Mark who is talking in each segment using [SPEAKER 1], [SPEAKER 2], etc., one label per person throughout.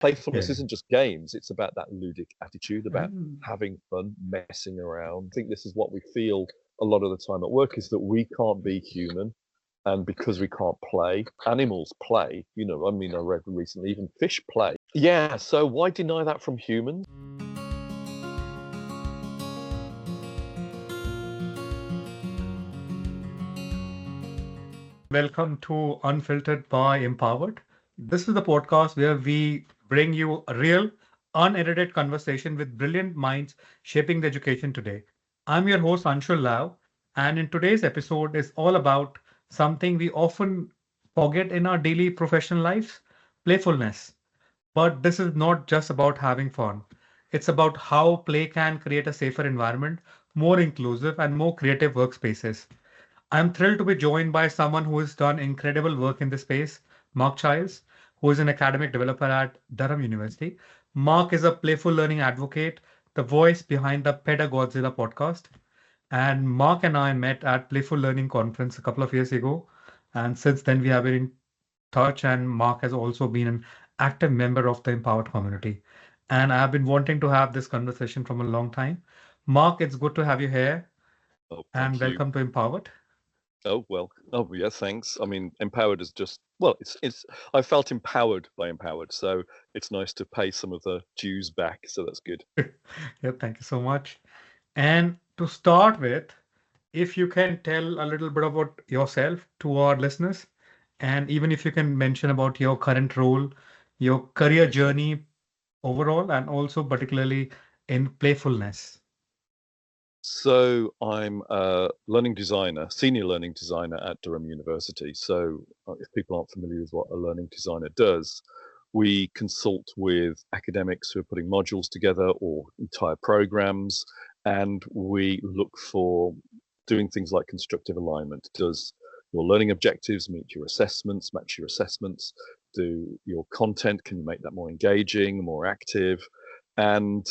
[SPEAKER 1] Playfulness
[SPEAKER 2] Yeah.
[SPEAKER 1] isn't just games, it's about that ludic attitude, about having fun, messing around. I think this is what we feel a lot of the time at work, is that we can't be human. And because we can't play, animals play. I mean, I read recently, even fish play. Yeah, so why deny that from humans?
[SPEAKER 2] Welcome to Unfiltered by Empowered. This is the podcast where we bring you a real, unedited conversation with brilliant minds shaping the education today. I'm your host, Anshul Lau, and in today's episode is all about something we often forget in our daily professional lives, playfulness. But this is not just about having fun. It's about how play can create a safer environment, more inclusive, and more creative workspaces. I'm thrilled to be joined by someone who has done incredible work in this space, Mark Childs, who is an academic developer at Durham University. Mark is a playful learning advocate, the voice behind the Pedagodzilla podcast. And Mark and I met at Playful Learning Conference a couple of years ago. And since then, we have been in touch, and Mark has also been an active member of the Empowered community. And I have been wanting to have this conversation from a long time. Mark, it's good to have you here,
[SPEAKER 1] Oh,
[SPEAKER 2] and
[SPEAKER 1] thank you.
[SPEAKER 2] welcome to Empowered.
[SPEAKER 1] Oh, well. Oh, yeah, thanks. I mean, empowered is just, well, it's I felt empowered by empowered, so it's nice to pay some of the dues back, so that's good.
[SPEAKER 2] Yeah, thank you so much. And to start with, if you can tell a little bit about yourself to our listeners, and even if you can mention about your current role, your career journey overall, and also particularly in playfulness.
[SPEAKER 1] So I'm a learning designer, senior learning designer at Durham University. So if people aren't familiar with what a learning designer does, we consult with academics who are putting modules together or entire programs, and we look for doing things like constructive alignment. Does your learning objectives meet your assessments, match your assessments? Do your content, can you make that more engaging, more active? And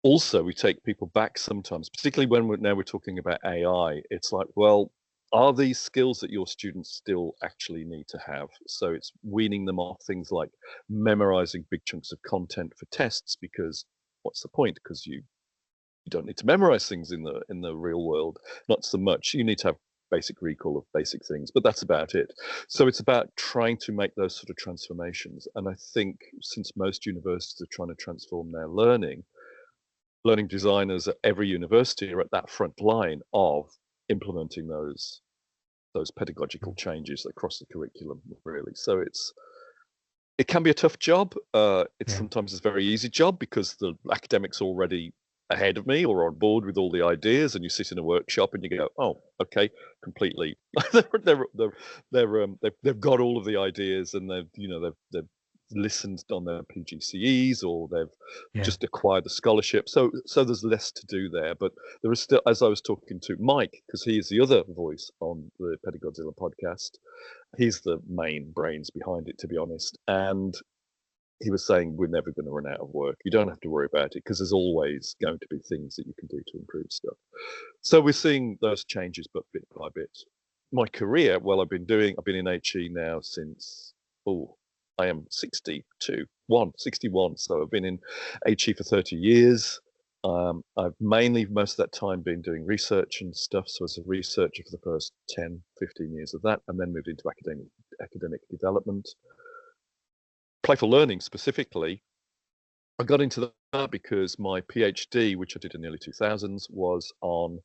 [SPEAKER 1] also, we take people back sometimes, particularly when now we're talking about AI. It's like, well, are these skills that your students still actually need to have? So it's weaning them off things like memorizing big chunks of content for tests, because what's the point? Because you don't need to memorize things in the real world, not so much. You need to have basic recall of basic things, but that's about it. So it's about trying to make those sort of transformations. And I think since most universities are trying to transform their learning designers at every university are at that front line of implementing those pedagogical changes across the curriculum, really. So it can be a tough job. It's
[SPEAKER 2] Yeah.
[SPEAKER 1] sometimes a very easy job because the academics already ahead of me or on board with all the ideas, and you sit in a workshop and you go, oh, okay, completely. They've got all of the ideas, and they've listened on their PGCEs, or they've
[SPEAKER 2] Yeah.
[SPEAKER 1] just acquired the scholarship. So there's less to do there, but there is still, as I was talking to Mike, because he is the other voice on the Pedagodzilla podcast, he's the main brains behind it, to be honest. And he was saying we're never going to run out of work. You don't have to worry about it because there's always going to be things that you can do to improve stuff. So we're seeing those changes, but bit by bit. My career, well, I've been in HE now since, oh, I am 61. So I've been in HE for 30 years. I've mainly, most of that time, been doing research and stuff. So as a researcher for the first 10, 15 years of that, and then moved into academic development. Playful learning specifically, I got into that because my PhD, which I did in the early 2000s, was on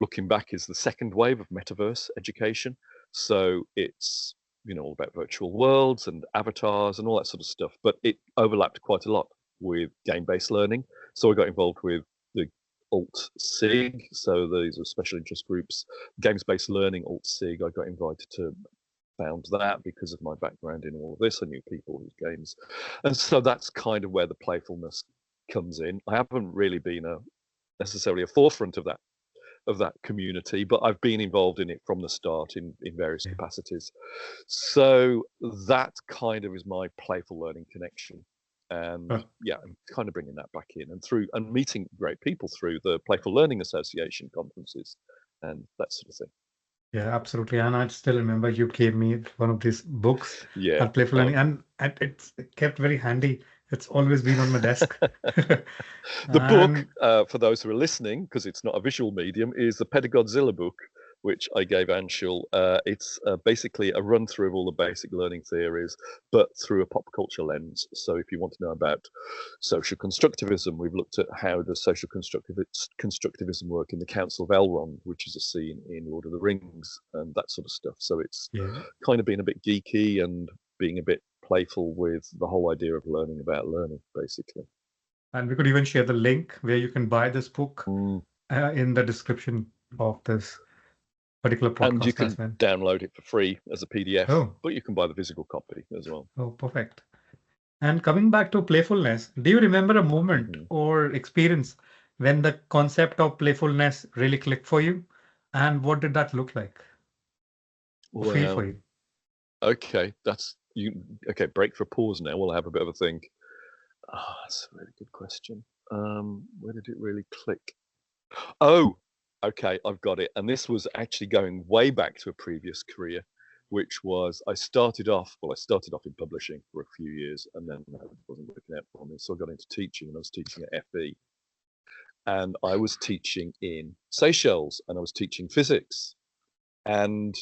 [SPEAKER 1] looking back is the second wave of metaverse education. So it's all about virtual worlds and avatars and all that sort of stuff, but it overlapped quite a lot with game-based learning. So I got involved with the Alt SIG, so these are special interest groups, games-based learning, Alt SIG. I got invited to found that because of my background in all of this. I knew people whose games, and so that's kind of where the playfulness comes in. I haven't really been necessarily a forefront of that community, but I've been involved in it from the start in various
[SPEAKER 2] Yeah.
[SPEAKER 1] capacities. So that kind of is my playful learning connection. And
[SPEAKER 2] Uh,
[SPEAKER 1] yeah, I'm kind of bringing that back in and meeting great people through the Playful Learning Association conferences and that sort of thing.
[SPEAKER 2] Yeah, absolutely. And I still remember you gave me one of these books
[SPEAKER 1] Yeah.
[SPEAKER 2] at Playful Learning, and it's kept very handy. It's always been on my desk.
[SPEAKER 1] The book,
[SPEAKER 2] And
[SPEAKER 1] for those who are listening, because it's not a visual medium, is the Pedagodzilla book, which I gave Anshul. It's basically a run through of all the basic learning theories, but through a pop culture lens. So if you want to know about social constructivism, we've looked at how does social constructivism work in the Council of Elrond, which is a scene in Lord of the Rings, and that sort of stuff. So it's
[SPEAKER 2] yeah,
[SPEAKER 1] kind of being a bit geeky and being a bit playful with the whole idea of learning about learning, basically.
[SPEAKER 2] and we could even share the link where you can buy this book
[SPEAKER 1] Mm.
[SPEAKER 2] in the description of this particular
[SPEAKER 1] And you
[SPEAKER 2] podcast as
[SPEAKER 1] can
[SPEAKER 2] well.
[SPEAKER 1] download it for free as a PDF,
[SPEAKER 2] Oh,
[SPEAKER 1] but you can buy the physical copy as well.
[SPEAKER 2] oh, perfect. And coming back to playfulness, do you remember a moment
[SPEAKER 1] Hmm.
[SPEAKER 2] or experience when the concept of playfulness really clicked for you? And what did that look like or feel for
[SPEAKER 1] Well,
[SPEAKER 2] you?
[SPEAKER 1] okay, that's you. Okay, break for a pause now. We'll have a bit of a think. Oh, that's a really good question. Where did it really click? Oh, okay, I've got it. And this was actually going way back to a previous career, which was I started off in publishing for a few years, and then that wasn't working out for me. So I got into teaching, and I was teaching at FE, and I was teaching in Seychelles, and I was teaching physics, and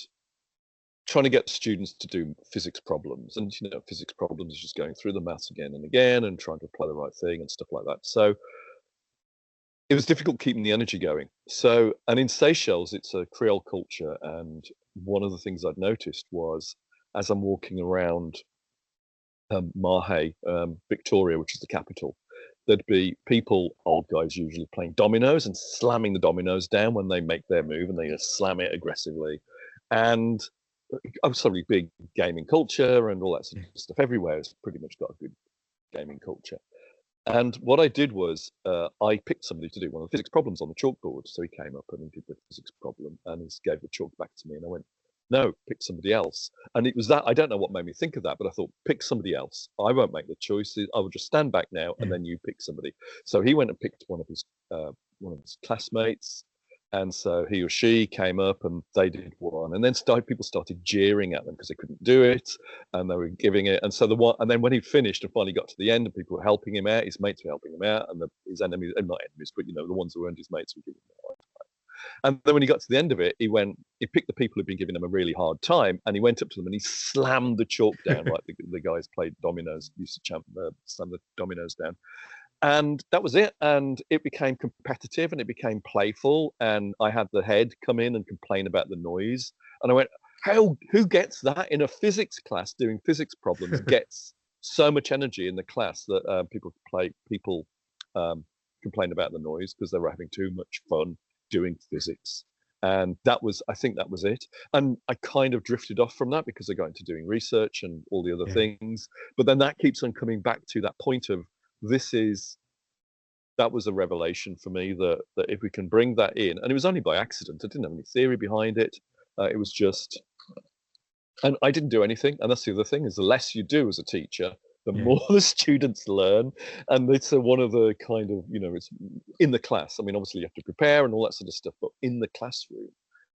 [SPEAKER 1] trying to get students to do physics problems. And physics problems is just going through the maths again and again and trying to apply the right thing and stuff like that. So it was difficult keeping the energy going. So, and in Seychelles, it's a Creole culture, and one of the things I'd noticed was as I'm walking around Mahe, Victoria, which is the capital, there'd be people, old guys usually, playing dominoes and slamming the dominoes down when they make their move, and they just slam it aggressively. And obviously, big gaming culture and all that sort
[SPEAKER 2] Yeah.
[SPEAKER 1] of stuff everywhere has pretty much got a good gaming culture. And what I did was I picked somebody to do one of the physics problems on the chalkboard. So he came up and he did the physics problem and he gave the chalk back to me. And I went, no, pick somebody else. And it was that, I don't know what made me think of that, but I thought, pick somebody else. I won't make the choices. I will just stand back now and
[SPEAKER 2] Yeah.
[SPEAKER 1] then you pick somebody. So he went and picked one of his classmates. And so he or she came up and they did one. And then people started jeering at them because they couldn't do it and they were giving it. And so and then when he finished and finally got to the end, and people were helping him out, his mates were helping him out, and his enemies, not enemies, but the ones who weren't his mates were giving him a hard time. And then when he got to the end of it, he picked the people who'd been giving him a really hard time, and he went up to them and he slammed the chalk down like the guys played dominoes, used to slam the dominoes down. And that was it. And it became competitive and it became playful. And I had the head come in and complain about the noise. And I went, who gets that in a physics class doing physics problems gets so much energy in the class that people complain about the noise because they were having too much fun doing physics. And I think that was it. And I kind of drifted off from that because I got into doing research and all the other
[SPEAKER 2] Yeah.
[SPEAKER 1] things. But then that keeps on coming back to that point of that was a revelation for me that if we can bring that in, and it was only by accident, I didn't have any theory behind it. It was just, and I didn't do anything. And that's the other thing is the less you do as a teacher, the
[SPEAKER 2] Yeah.
[SPEAKER 1] more the students learn. And it's one of the kind of, it's in the class. I mean, obviously you have to prepare and all that sort of stuff, but in the classroom,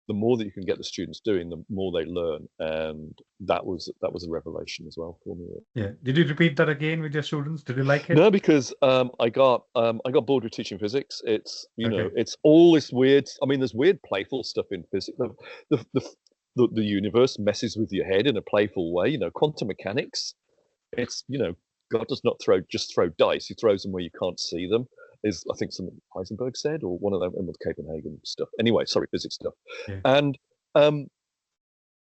[SPEAKER 1] the more that you can get the students doing, the more they learn. And that was a revelation as well for me.
[SPEAKER 2] Yeah. Did you repeat that again with your students? Did you like it?
[SPEAKER 1] No, because I got bored with teaching physics. It's
[SPEAKER 2] Okay.
[SPEAKER 1] it's all this weird. I mean, there's weird playful stuff in physics. The universe messes with your head in a playful way. Quantum mechanics. It's God does not just throw dice. He throws them where you can't see them. Is I think something Heisenberg said, or one of them, and with Copenhagen stuff. Anyway, sorry, physics stuff.
[SPEAKER 2] Yeah.
[SPEAKER 1] And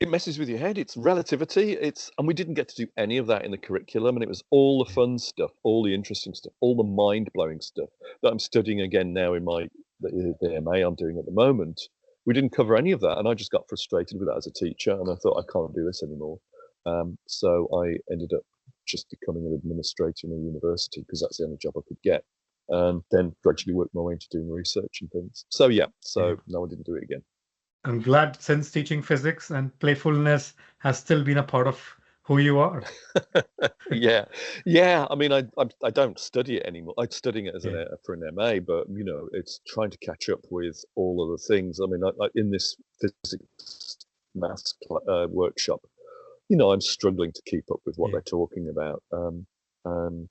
[SPEAKER 1] it messes with your head. It's relativity. And we didn't get to do any of that in the curriculum. And it was all the
[SPEAKER 2] Yeah.
[SPEAKER 1] fun stuff, all the interesting stuff, all the mind blowing stuff that I'm studying again now in the MA I'm doing at the moment. We didn't cover any of that. And I just got frustrated with that as a teacher. And I thought, I can't do this anymore. So I ended up just becoming an administrator in a university because that's the only job I could get. And then gradually worked my way into doing research and things. So yeah,
[SPEAKER 2] Yeah.
[SPEAKER 1] no, I didn't do it again.
[SPEAKER 2] I'm glad since teaching physics and playfulness has still been a part of who you are.
[SPEAKER 1] Yeah. I mean, I don't study it anymore. I'm studying it as
[SPEAKER 2] Yeah.
[SPEAKER 1] for an MA, but it's trying to catch up with all of the things. I mean, in this physics maths workshop, I'm struggling to keep up with what they're talking about, and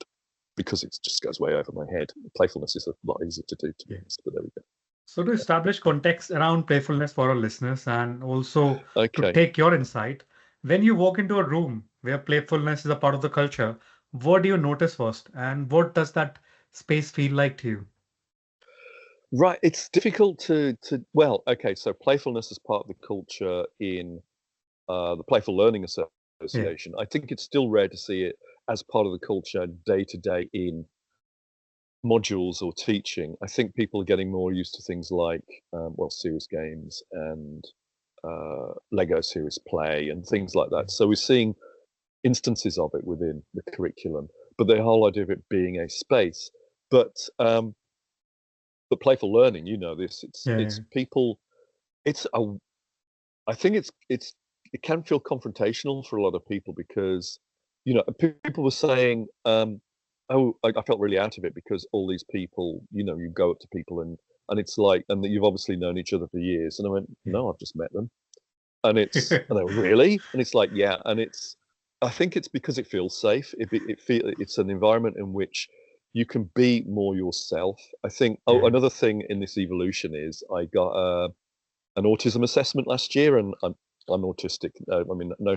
[SPEAKER 1] because it just goes way over my head. Playfulness is a lot easier to do, to be honest, but there we go.
[SPEAKER 2] So to establish context around playfulness for our listeners and also to
[SPEAKER 1] Okay.
[SPEAKER 2] take your insight, when you walk into a room where playfulness is a part of the culture, what do you notice first? And what does that space feel like to you?
[SPEAKER 1] Right, it's difficult well, okay, so playfulness is part of the culture in the Playful Learning
[SPEAKER 2] Yeah,
[SPEAKER 1] Association. I think it's still rare to see it as part of the culture day to day in modules or teaching. I think people are getting more used to things like, serious games and Lego serious play and things like
[SPEAKER 2] yeah,
[SPEAKER 1] that. So we're seeing instances of it within the curriculum, but the whole idea of it being a space. But playful learning, this,
[SPEAKER 2] yeah,
[SPEAKER 1] it's people. It's a. I think it can feel confrontational for a lot of people because, people were saying, "Oh, I felt really out of it because all these people, you go up to people and it's like, and that you've obviously known each other for years." And I went,
[SPEAKER 2] yeah.
[SPEAKER 1] "No, I've just met them." And they were, "Really?" And it's like, "Yeah." And I think it's because it feels safe. It's an environment in which you can be more yourself. I think. Oh,
[SPEAKER 2] Yeah.
[SPEAKER 1] another thing in this evolution is I got an autism assessment last year, and I'm autistic. I mean, no,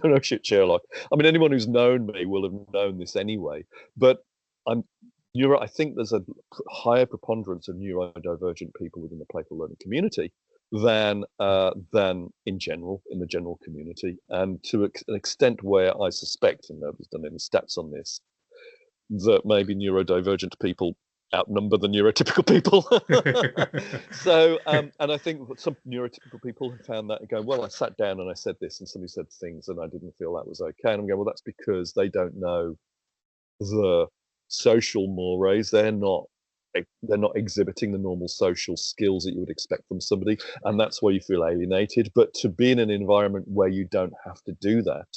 [SPEAKER 1] no shit, Sherlock. I mean, anyone who's known me will have known this anyway. But I'm neuro. I think there's a higher preponderance of neurodivergent people within the playful learning community than in general in the general community, and to an extent where I suspect, and nobody's done any stats on this, that maybe neurodivergent people outnumber the neurotypical people. So, and I think some neurotypical people have found that and go, well, I sat down and I said this, and somebody said things, and I didn't feel that was okay. And I'm going, well, that's because they don't know the social mores. They're not exhibiting the normal social skills that you would expect from somebody, and that's why you feel alienated. But to be in an environment where you don't have to do that,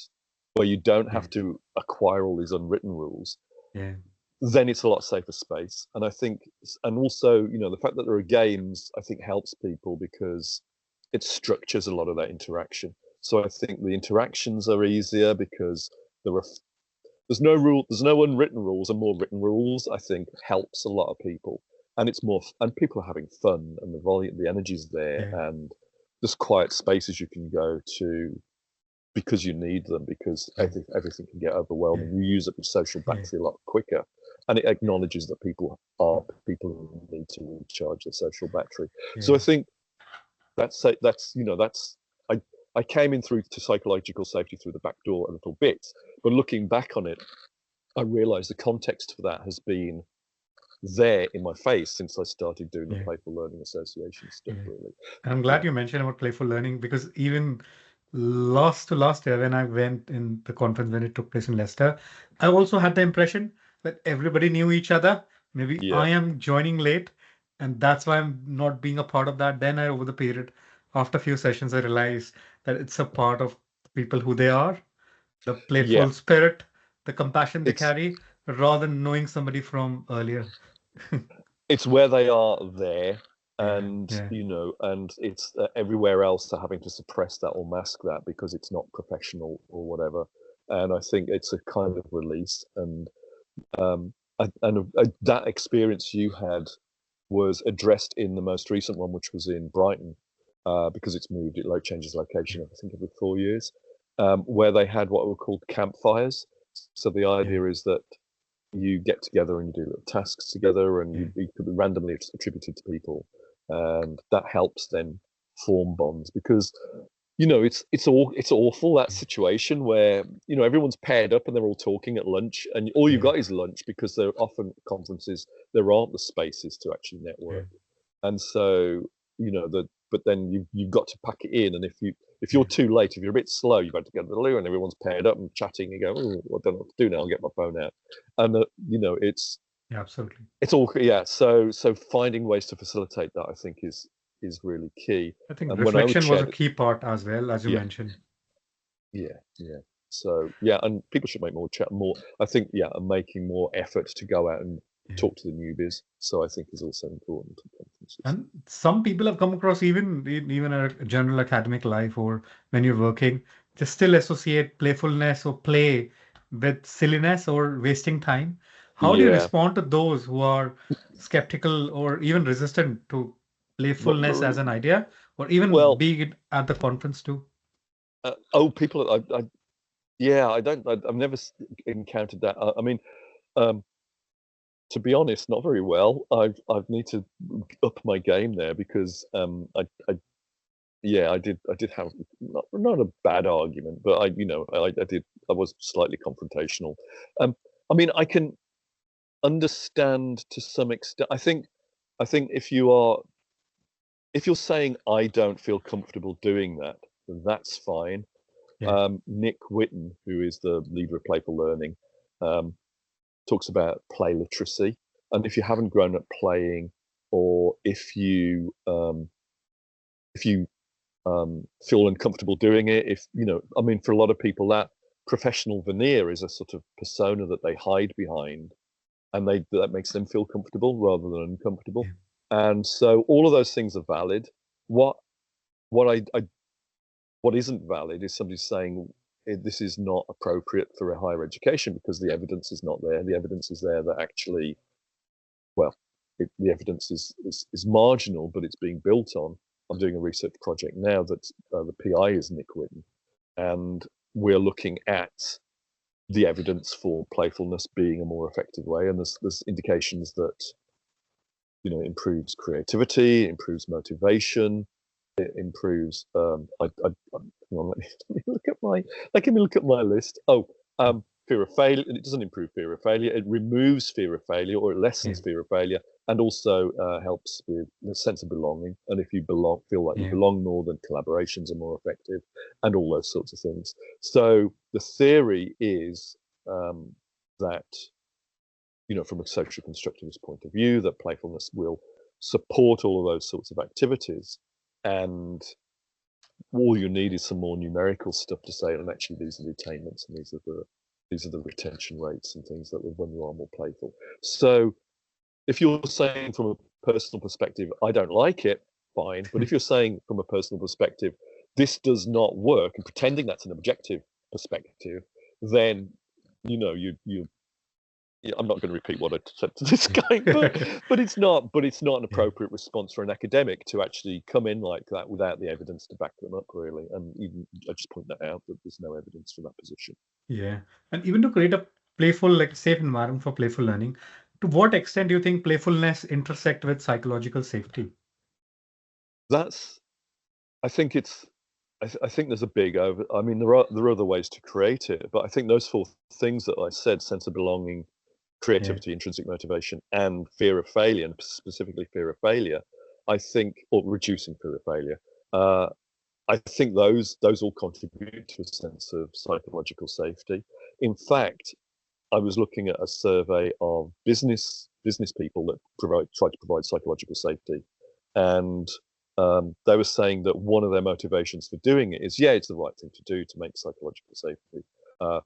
[SPEAKER 1] where you don't
[SPEAKER 2] Yeah,
[SPEAKER 1] have to acquire all these unwritten rules,
[SPEAKER 2] yeah,
[SPEAKER 1] then it's a lot safer space. And I think, and also, the fact that there are games, I think helps people because it structures a lot of that interaction. So I think the interactions are easier because there are there's no unwritten rules, and more written rules, I think, helps a lot of people. And it's more, and people are having fun, and the energy's there,
[SPEAKER 2] yeah,
[SPEAKER 1] and there's quiet spaces you can go to because you need them, because
[SPEAKER 2] yeah,
[SPEAKER 1] everything can get overwhelming. You use up your social
[SPEAKER 2] yeah,
[SPEAKER 1] battery a lot quicker, and it acknowledges that people are people who need to recharge their social battery. So
[SPEAKER 2] yeah,
[SPEAKER 1] I think that's I I came in through to psychological safety through the back door a little bit, but looking back on it, I realised the context for that has been there in my face since I started doing the
[SPEAKER 2] yeah,
[SPEAKER 1] Playful Learning Association stuff.
[SPEAKER 2] yeah.
[SPEAKER 1] Really,
[SPEAKER 2] And I'm glad
[SPEAKER 1] yeah,
[SPEAKER 2] you mentioned about playful learning because even last year when I went in the conference when it took place in Leicester, I also had the impression that everybody knew each other. Maybe
[SPEAKER 1] yeah.
[SPEAKER 2] I am joining late, and that's why I'm not being a part of that. Then over the period, after a few sessions, I realized that it's a part of people who they are, the
[SPEAKER 1] Yeah,
[SPEAKER 2] playful spirit, the compassion they
[SPEAKER 1] it's
[SPEAKER 2] carry, rather than knowing somebody from earlier.
[SPEAKER 1] it's where they are there,
[SPEAKER 2] Yeah,
[SPEAKER 1] and
[SPEAKER 2] yeah,
[SPEAKER 1] and it's everywhere else they're having to suppress that or mask that because it's not professional or whatever. And I think it's a kind of release, and that experience you had was addressed in the most recent one, which was in Brighton, because it's moved, it changes location, I think every 4 years, where they had what were called campfires. So the
[SPEAKER 2] yeah,
[SPEAKER 1] idea is that you get together and you do little tasks together, and
[SPEAKER 2] yeah,
[SPEAKER 1] you could be randomly attributed to people, and that helps then form bonds because it's awful, that
[SPEAKER 2] yeah,
[SPEAKER 1] situation where everyone's paired up and they're all talking at lunch, and all you've
[SPEAKER 2] yeah,
[SPEAKER 1] got is lunch because there are often conferences there aren't the spaces to actually
[SPEAKER 2] yeah,
[SPEAKER 1] network, and so but then you've got to pack it in, and if you're
[SPEAKER 2] yeah,
[SPEAKER 1] too late, if you're a bit slow, you've got to go to the loo, and everyone's paired up and chatting. You go, oh, I don't know what to do now. I'll get my phone out, and
[SPEAKER 2] yeah, absolutely.
[SPEAKER 1] it's all, yeah. So finding ways to facilitate that, I think, is really key.
[SPEAKER 2] I think
[SPEAKER 1] And when I would
[SPEAKER 2] reflection was a
[SPEAKER 1] chat,
[SPEAKER 2] key part as well, as you
[SPEAKER 1] yeah,
[SPEAKER 2] mentioned.
[SPEAKER 1] yeah. So yeah, and people should make more chat more. I think, yeah, and making more effort to go out and talk to the newbies. So I think is also important in conferences.
[SPEAKER 2] And some people have come across even a general academic life or when you're working, they still associate playfulness or play with silliness or wasting time. How do you
[SPEAKER 1] Yeah.
[SPEAKER 2] respond to those who are skeptical or even resistant to playfulness as an idea, or even
[SPEAKER 1] Well,
[SPEAKER 2] being it at the conference too?
[SPEAKER 1] people. Yeah, I've never encountered that. I mean, um, to be honest, not very well. I've need to up my game there because yeah, I did have not a bad argument, but I was slightly confrontational. Um, I mean, I can understand to some extent. I think if you're saying I don't feel comfortable doing that, then that's fine.
[SPEAKER 2] Yeah,
[SPEAKER 1] Nick Whitten, who is the leader of Playful Learning, um, talks about play literacy, and if you haven't grown up playing, or if you feel uncomfortable doing it, if I mean, for a lot of people, that professional veneer is a sort of persona that they hide behind, and that makes them feel comfortable rather than uncomfortable.
[SPEAKER 2] yeah,
[SPEAKER 1] And so all of those things are valid. What what what isn't valid is somebody saying this is not appropriate for a higher education because the evidence is not there. The evidence is there that actually, well, the evidence is marginal, but it's being built on. I'm doing a research project now that the PI is Nick Whitten, and we're looking at the evidence for playfulness being a more effective way, and there's indications that it improves creativity, improves motivation, it improves. Hang on, let me look at my list. Oh, fear of failure. It doesn't improve fear of failure. It removes fear of failure, or it
[SPEAKER 2] yeah,
[SPEAKER 1] lessens fear of failure, and also helps with the sense of belonging. And if you feel like you
[SPEAKER 2] yeah,
[SPEAKER 1] belong more, then collaborations are more effective, and all those sorts of things. So the theory is that from a social constructivist point of view, that playfulness will support all of those sorts of activities. And all you need is some more numerical stuff to say, and actually these are the attainments and these are the retention rates and things that when you are more playful. So if you're saying from a personal perspective, I don't like it, fine. But if you're saying from a personal perspective, this does not work, and pretending that's an objective perspective, then you I'm not going to repeat what I said to this guy, but it's not an
[SPEAKER 2] yeah.
[SPEAKER 1] appropriate response for an academic to actually come in like that without the evidence to back them up, really. And even I just point that out that there's no evidence for that position.
[SPEAKER 2] Yeah. And even to create a playful, like safe environment for playful learning, to what extent do you think playfulness intersect with psychological safety?
[SPEAKER 1] That's I think it's I think there's a big over. I mean, there are other ways to create it, but I think those four things that I said: sense of belonging,
[SPEAKER 2] Yeah.
[SPEAKER 1] creativity, intrinsic motivation, and fear of failure, and specifically fear of failure. I think, or reducing fear of failure. Uh, I think those all contribute to a sense of psychological safety. In fact, I was looking at a survey of business people that try to provide psychological safety, and they were saying that one of their motivations for doing it is, yeah, it's the right thing to do to make psychological safety. Uh,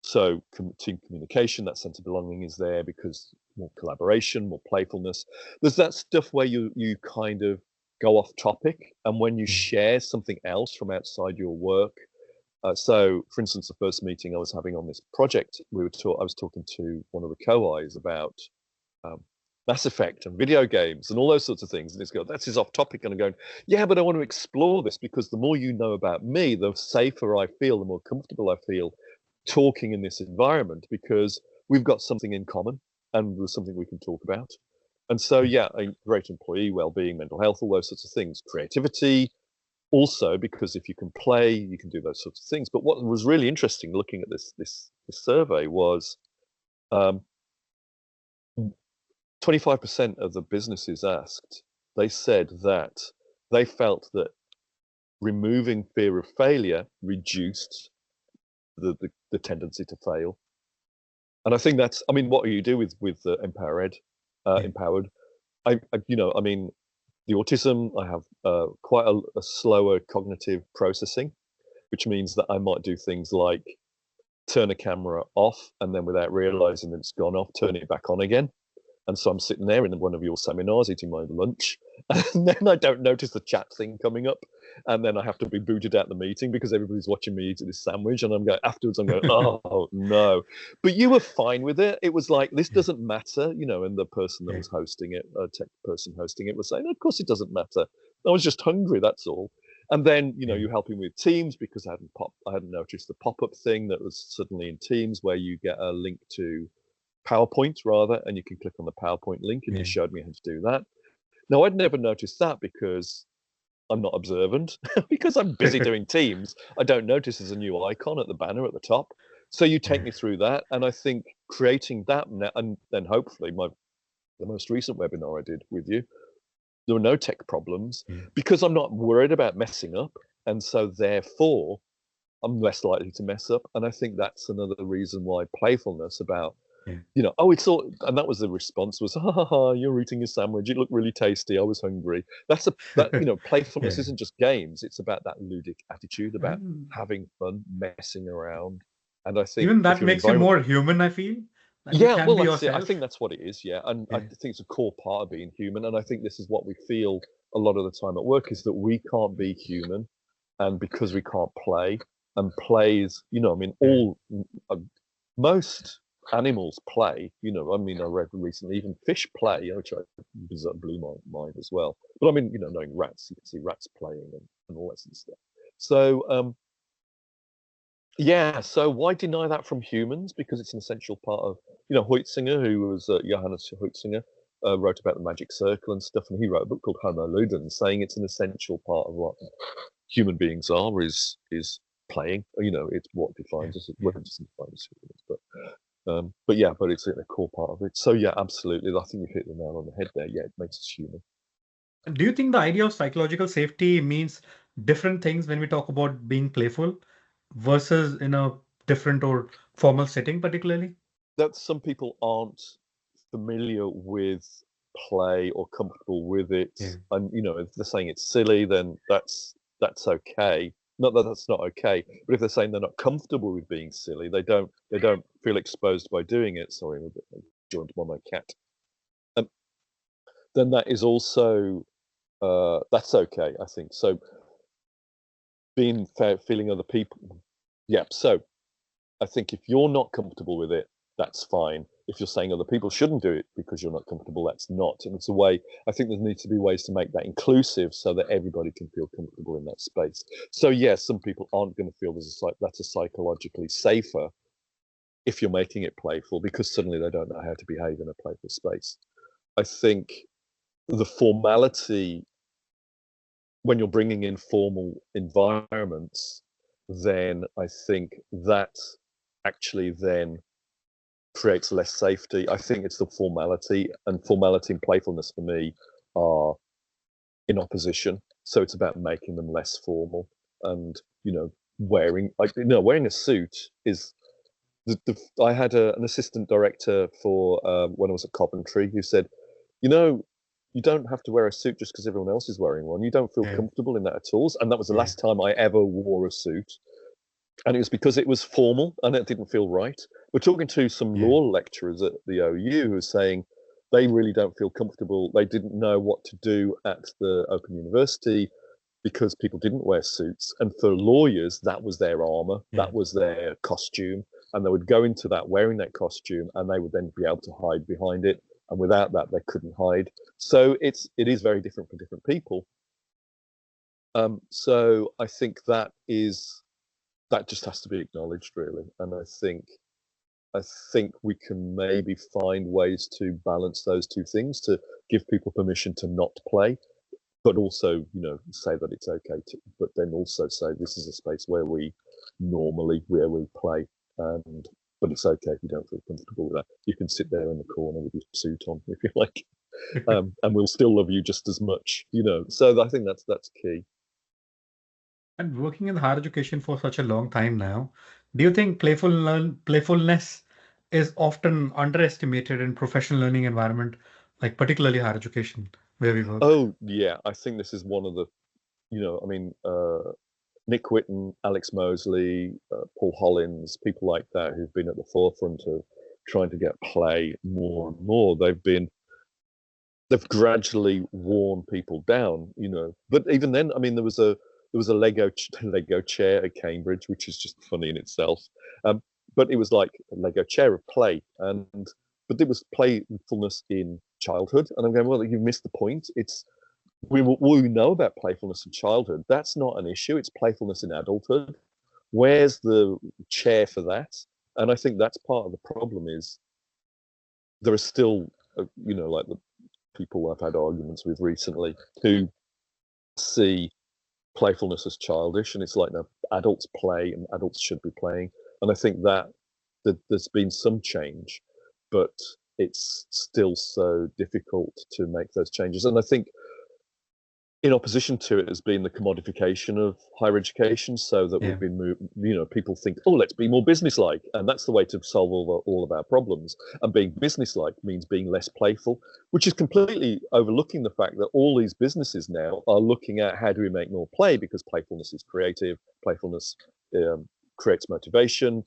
[SPEAKER 1] so team communication, that sense of belonging is there because more collaboration, more playfulness. There's that stuff where you kind of go off topic, and when you
[SPEAKER 2] Yeah.
[SPEAKER 1] share something else from outside your work. So, for instance, the first meeting I was having on this project, I was talking to one of the co-Is about um, Mass Effect and video games and all those sorts of things. And it's going, that's off topic. And I'm going, yeah, but I want to explore this because the more you know about me, the safer I feel, the more comfortable I feel talking in this environment because we've got something in common and there's something we can talk about. And so,
[SPEAKER 2] Yeah.
[SPEAKER 1] yeah, a great employee, well-being, mental health, all those sorts of things, creativity, also because if you can play, you can do those sorts of things. But what was really interesting looking at this survey was 25% of the businesses asked, they said that they felt that removing fear of failure reduced the tendency to fail. And I think that's, I mean, what do you do with EmpowerED,
[SPEAKER 2] Yeah.
[SPEAKER 1] Empowered? I mean, the autism, I have quite a slower cognitive processing, which means that I might do things like turn a camera off and then without realizing that it's gone off, turn it back on again. And so I'm sitting there in one of your seminars eating my lunch, and then I don't notice the chat thing coming up. And then I have to be booted out the meeting because everybody's watching me eat this sandwich. And I'm going, afterwards, I'm going, oh, no. But you were fine with it. It was like, this
[SPEAKER 2] Yeah.
[SPEAKER 1] doesn't matter, you know, and the person that
[SPEAKER 2] Yeah.
[SPEAKER 1] was hosting it, tech person hosting it was saying, of course it doesn't matter. I was just hungry, that's all. And then, you know,
[SPEAKER 2] Yeah.
[SPEAKER 1] you're helping with Teams because I hadn't noticed the pop-up thing that was suddenly in Teams where you get a link to PowerPoint rather, and you can click on the PowerPoint link, and
[SPEAKER 2] Yeah.
[SPEAKER 1] it showed me how to do that. Now, I'd never noticed that because I'm not observant. Because I'm busy doing Teams, I don't notice there's a new icon at the banner at the top. So you take
[SPEAKER 2] Yeah.
[SPEAKER 1] me through that, and I think creating that, and then hopefully the most recent webinar I did with you, there were no tech problems
[SPEAKER 2] Yeah.
[SPEAKER 1] because I'm not worried about messing up, and so therefore I'm less likely to mess up. And I think that's another reason why playfulness about,
[SPEAKER 2] Yeah.
[SPEAKER 1] you know, oh, it's all, and that was the response was, ha ha ha, you're eating your sandwich. It looked really tasty. I was hungry. That, you know, playfulness
[SPEAKER 2] Yeah.
[SPEAKER 1] isn't just games. It's about that ludic attitude, about
[SPEAKER 2] And
[SPEAKER 1] having fun, messing around. And I think
[SPEAKER 2] even
[SPEAKER 1] if
[SPEAKER 2] that
[SPEAKER 1] you're an
[SPEAKER 2] makes you
[SPEAKER 1] environment,
[SPEAKER 2] more human, I feel, that you
[SPEAKER 1] yeah,
[SPEAKER 2] can
[SPEAKER 1] well,
[SPEAKER 2] be
[SPEAKER 1] that's it. I think
[SPEAKER 2] yourself.
[SPEAKER 1] that's what it is. Yeah. And I
[SPEAKER 2] Yeah.
[SPEAKER 1] think it's a core part of being human. And I think this is what we feel a lot of the time at work is that we can't be human. And because we can't play, and plays, you know, I mean,
[SPEAKER 2] Yeah.
[SPEAKER 1] most animals play, you know, I mean, I read recently even fish play, which blew my mind as well. But I mean, you know, knowing rats, you can see rats playing and all that sort of stuff. So, yeah, so why deny that from humans? Because it's an essential part of, you know, Huitzinger, who was Johannes Huitzinger, wrote about the magic circle and stuff, and he wrote a book called Homo Ludens, saying it's an essential part of what human beings are is playing. You know, it's what
[SPEAKER 2] Yeah.
[SPEAKER 1] defines us.
[SPEAKER 2] Yeah.
[SPEAKER 1] Well, it doesn't define us but yeah, but it's a core part of it. So yeah, absolutely. I think you hit the nail on the head there. Yeah, it makes us human.
[SPEAKER 2] Do you think the idea of psychological safety means different things when we talk about being playful versus in a different or formal setting, particularly?
[SPEAKER 1] That some people aren't familiar with play or comfortable with it,
[SPEAKER 2] Yeah.
[SPEAKER 1] and you know, if they're saying it's silly, then that's okay. Not that that's not okay, but if they're saying they're not comfortable with being silly, they don't feel exposed by doing it. Sorry, I'm a bit joined by my cat. Um, then that is also that's okay, I think. So being fair, feeling other people, yeah. So I think if you're not comfortable with it, that's fine. If you're saying other people shouldn't do it because you're not comfortable, that's not. And it's a way, I think there needs to be ways to make that inclusive so that everybody can feel comfortable in that space. So yes, some people aren't going to feel that's a psychologically safer if you're making it playful because suddenly they don't know how to behave in a playful space. I think the formality when you're bringing in formal environments, then I think that actually then creates less safety. I think it's the formality, and formality and playfulness for me are in opposition. So it's about making them less formal, and you know, wearing a suit is. I had an assistant director for when I was at Coventry who said, you know, you don't have to wear a suit just because everyone else is wearing one. You don't feel
[SPEAKER 2] Yeah.
[SPEAKER 1] comfortable in that at all. And that was the
[SPEAKER 2] Yeah.
[SPEAKER 1] last time I ever wore a suit. And it was because it was formal and it didn't feel right. We're talking to some
[SPEAKER 2] Yeah.
[SPEAKER 1] law lecturers at the OU who are saying they really don't feel comfortable. They didn't know what to do at the Open University because people didn't wear suits. And for lawyers, that was their armor,
[SPEAKER 2] Yeah.
[SPEAKER 1] that was their costume. And they would go into that wearing that costume and they would then be able to hide behind it. And without that, they couldn't hide. So it is very different for different people. So I think that just has to be acknowledged, really. And I think we can maybe find ways to balance those two things to give people permission to not play, but also, you know, say that it's okay to, but then also say this is a space where we play, but it's okay if you don't feel comfortable with that. You can sit there in the corner with your suit on if you like, and we'll still love you just as much, you know. So I think that's key.
[SPEAKER 2] And working in higher education for such a long time now, do you think playfulness is often underestimated in professional learning environment, like particularly higher education, where we work?
[SPEAKER 1] Oh yeah, I think this is one of the, you know, I mean, Nick Whitten, Alex Mosley, Paul Hollins, people like that who've been at the forefront of trying to get play more and more. They've been they've gradually worn people down, But even then, I mean, there was a Lego chair at Cambridge, which is just funny in itself. But it was like a Lego chair of play, but it was playfulness in childhood. And I'm going, well, you've missed the point. We know about playfulness in childhood. That's not an issue. It's playfulness in adulthood. Where's the chair for that? And I think that's part of the problem is there are still, like the people I've had arguments with recently who see playfulness as childish, and it's like, no, adults play and adults should be playing. And I think that there's been some change, but it's still so difficult to make those changes. And I think in opposition to it has been the commodification of higher education, so that
[SPEAKER 2] Yeah.
[SPEAKER 1] we've been, people think, oh, let's be more businesslike, and that's the way to solve all of our problems. And being businesslike means being less playful, which is completely overlooking the fact that all these businesses now are looking at how do we make more play, because playfulness is creative, playfulness creates motivation,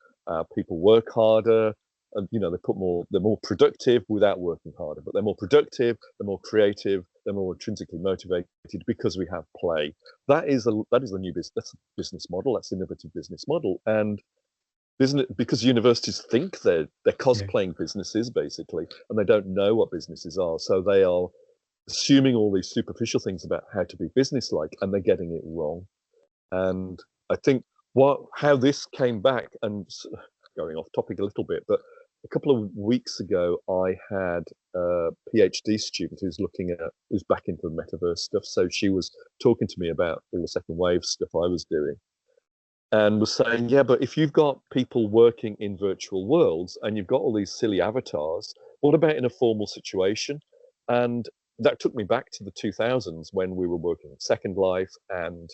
[SPEAKER 1] people work harder, and they're more productive without working harder, but they're more productive, they're more creative, they're more intrinsically motivated because we have play. That is the new business. That's a business model. That's innovative business model. And isn't it because universities think they're cosplaying businesses basically, and they don't know what businesses are, so they are assuming all these superficial things about how to be businesslike, and they're getting it wrong. And I think how this came back, and going off topic a little bit, but a couple of weeks ago, I had a PhD student who's back into the metaverse stuff. So she was talking to me about all the second wave stuff I was doing, and was saying, yeah, but if you've got people working in virtual worlds and you've got all these silly avatars, what about in a formal situation? And that took me back to the 2000s when we were working at Second Life and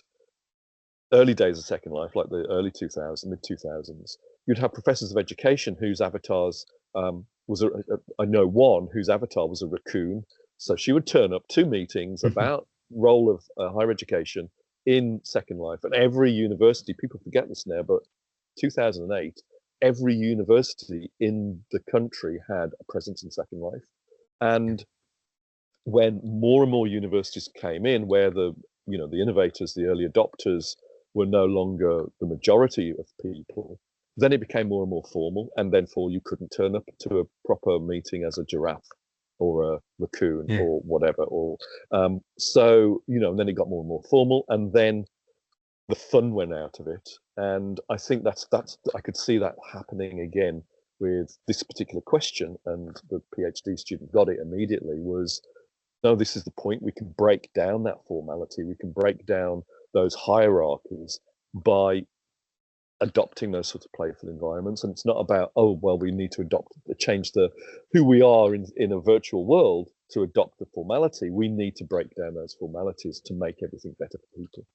[SPEAKER 1] early days of Second Life, like the early 2000s, mid 2000s. You'd have professors of education whose avatars I know one whose avatar was a raccoon. So she would turn up to meetings about role of higher education in Second Life. And every university, people forget this now, but 2008, every university in the country had a presence in Second Life. And when more and more universities came in, where the innovators, the early adopters, were no longer the majority of people, then it became more and more formal, and then you couldn't turn up to a proper meeting as a giraffe or a raccoon or whatever, or so and then it got more and more formal, and then the fun went out of it. And I think that's I could see that happening again with this particular question, and the PhD student got it immediately. Was, no, this is the point. We can break down that formality. We can break down those hierarchies by adopting those sorts of playful environments. And it's not about, oh, well, we need to change who we are in a virtual world to adopt the formality. We need to break down those formalities to make everything better for people.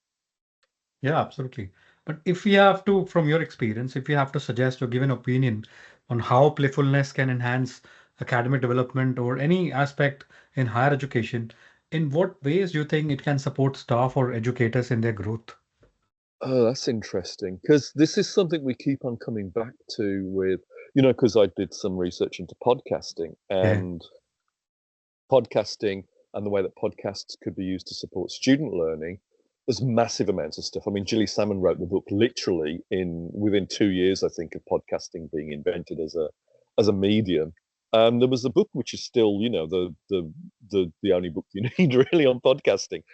[SPEAKER 2] Yeah, absolutely. But if we have to, from your experience, if you have to suggest or give an opinion on how playfulness can enhance academic development or any aspect in higher education, in what ways do you think it can support staff or educators in their growth?
[SPEAKER 1] Oh, that's interesting, because this is something we keep on coming back to with, because I did some research into podcasting,
[SPEAKER 2] Yeah.
[SPEAKER 1] and podcasting and the way that podcasts could be used to support student learning. There's massive amounts of stuff. I mean, Gilly Salmon wrote the book literally within 2 years, I think, of podcasting being invented as a medium. There was a book which is still, the only book you need really on podcasting,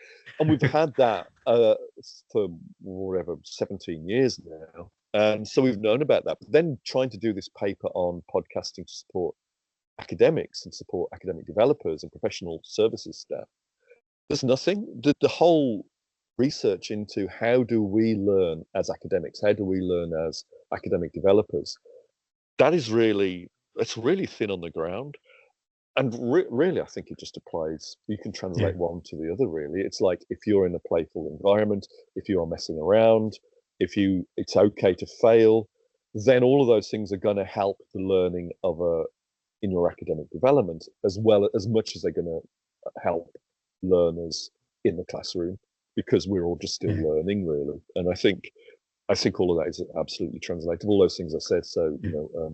[SPEAKER 1] and we've had that for whatever 17 years now, and so we've known about that. But then trying to do this paper on podcasting to support academics and support academic developers and professional services staff, there's nothing. The whole research into how do we learn as academics, how do we learn as academic developers, it's really thin on the ground. And really, I think it just applies. You can
[SPEAKER 2] Yeah.
[SPEAKER 1] translate one to the other, really. It's like, if you're in a playful environment, if you are messing around, it's okay to fail, then all of those things are going to help the learning in your academic development, as much as they're going to help learners in the classroom, because we're all just still
[SPEAKER 2] Yeah.
[SPEAKER 1] learning, really. And I think all of that is absolutely translatable. All those things I said. So
[SPEAKER 2] Yeah.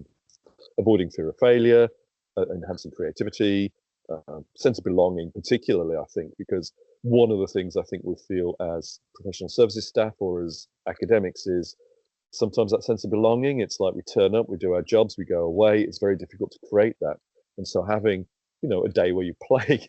[SPEAKER 1] avoiding fear of failure, enhancing creativity, sense of belonging, particularly, I think, because one of the things I think we feel as professional services staff or as academics is sometimes that sense of belonging. It's like we turn up, we do our jobs, we go away. It's very difficult to create that. And so having, a day where you play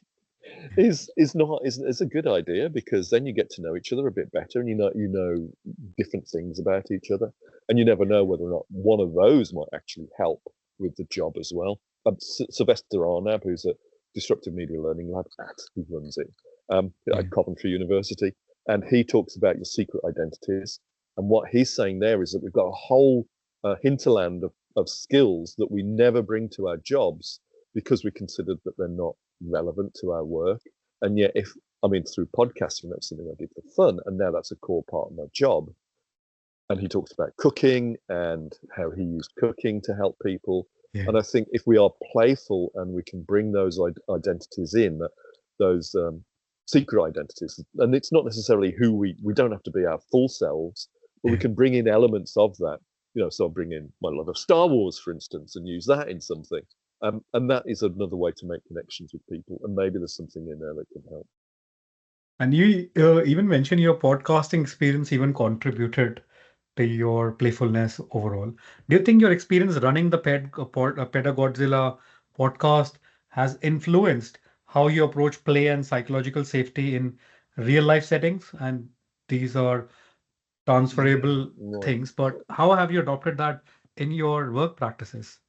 [SPEAKER 1] is a good idea, because then you get to know each other a bit better, and you know different things about each other, and you never know whether or not one of those might actually help with the job as well. Sylvester Arnab, who's a disruptive media learning lab who runs it
[SPEAKER 2] Yeah.
[SPEAKER 1] at Coventry University, and he talks about your secret identities. And what he's saying there is that we've got a whole hinterland of skills that we never bring to our jobs because we considered that they're not relevant to our work. And yet, through podcasting, that's something I did for fun, and now that's a core part of my job. And he talks about cooking and how he used cooking to help people.
[SPEAKER 2] Yeah.
[SPEAKER 1] And I think if we are playful and we can bring those identities in, those secret identities, and it's not necessarily who we don't have to be our full selves, but we
[SPEAKER 2] Yeah.
[SPEAKER 1] can bring in elements of that. So I bring in my love of Star Wars, for instance, and use that in something. And that is another way to make connections with people. And maybe there's something in there that can help.
[SPEAKER 2] And you even mentioned your podcasting experience even contributed to your playfulness overall. Do you think your experience running the Pedagodzilla podcast has influenced how you approach play and psychological safety in real life settings? And these are
[SPEAKER 1] Yeah,
[SPEAKER 2] transferable
[SPEAKER 1] right.
[SPEAKER 2] things, but how have you adopted that in your work practices?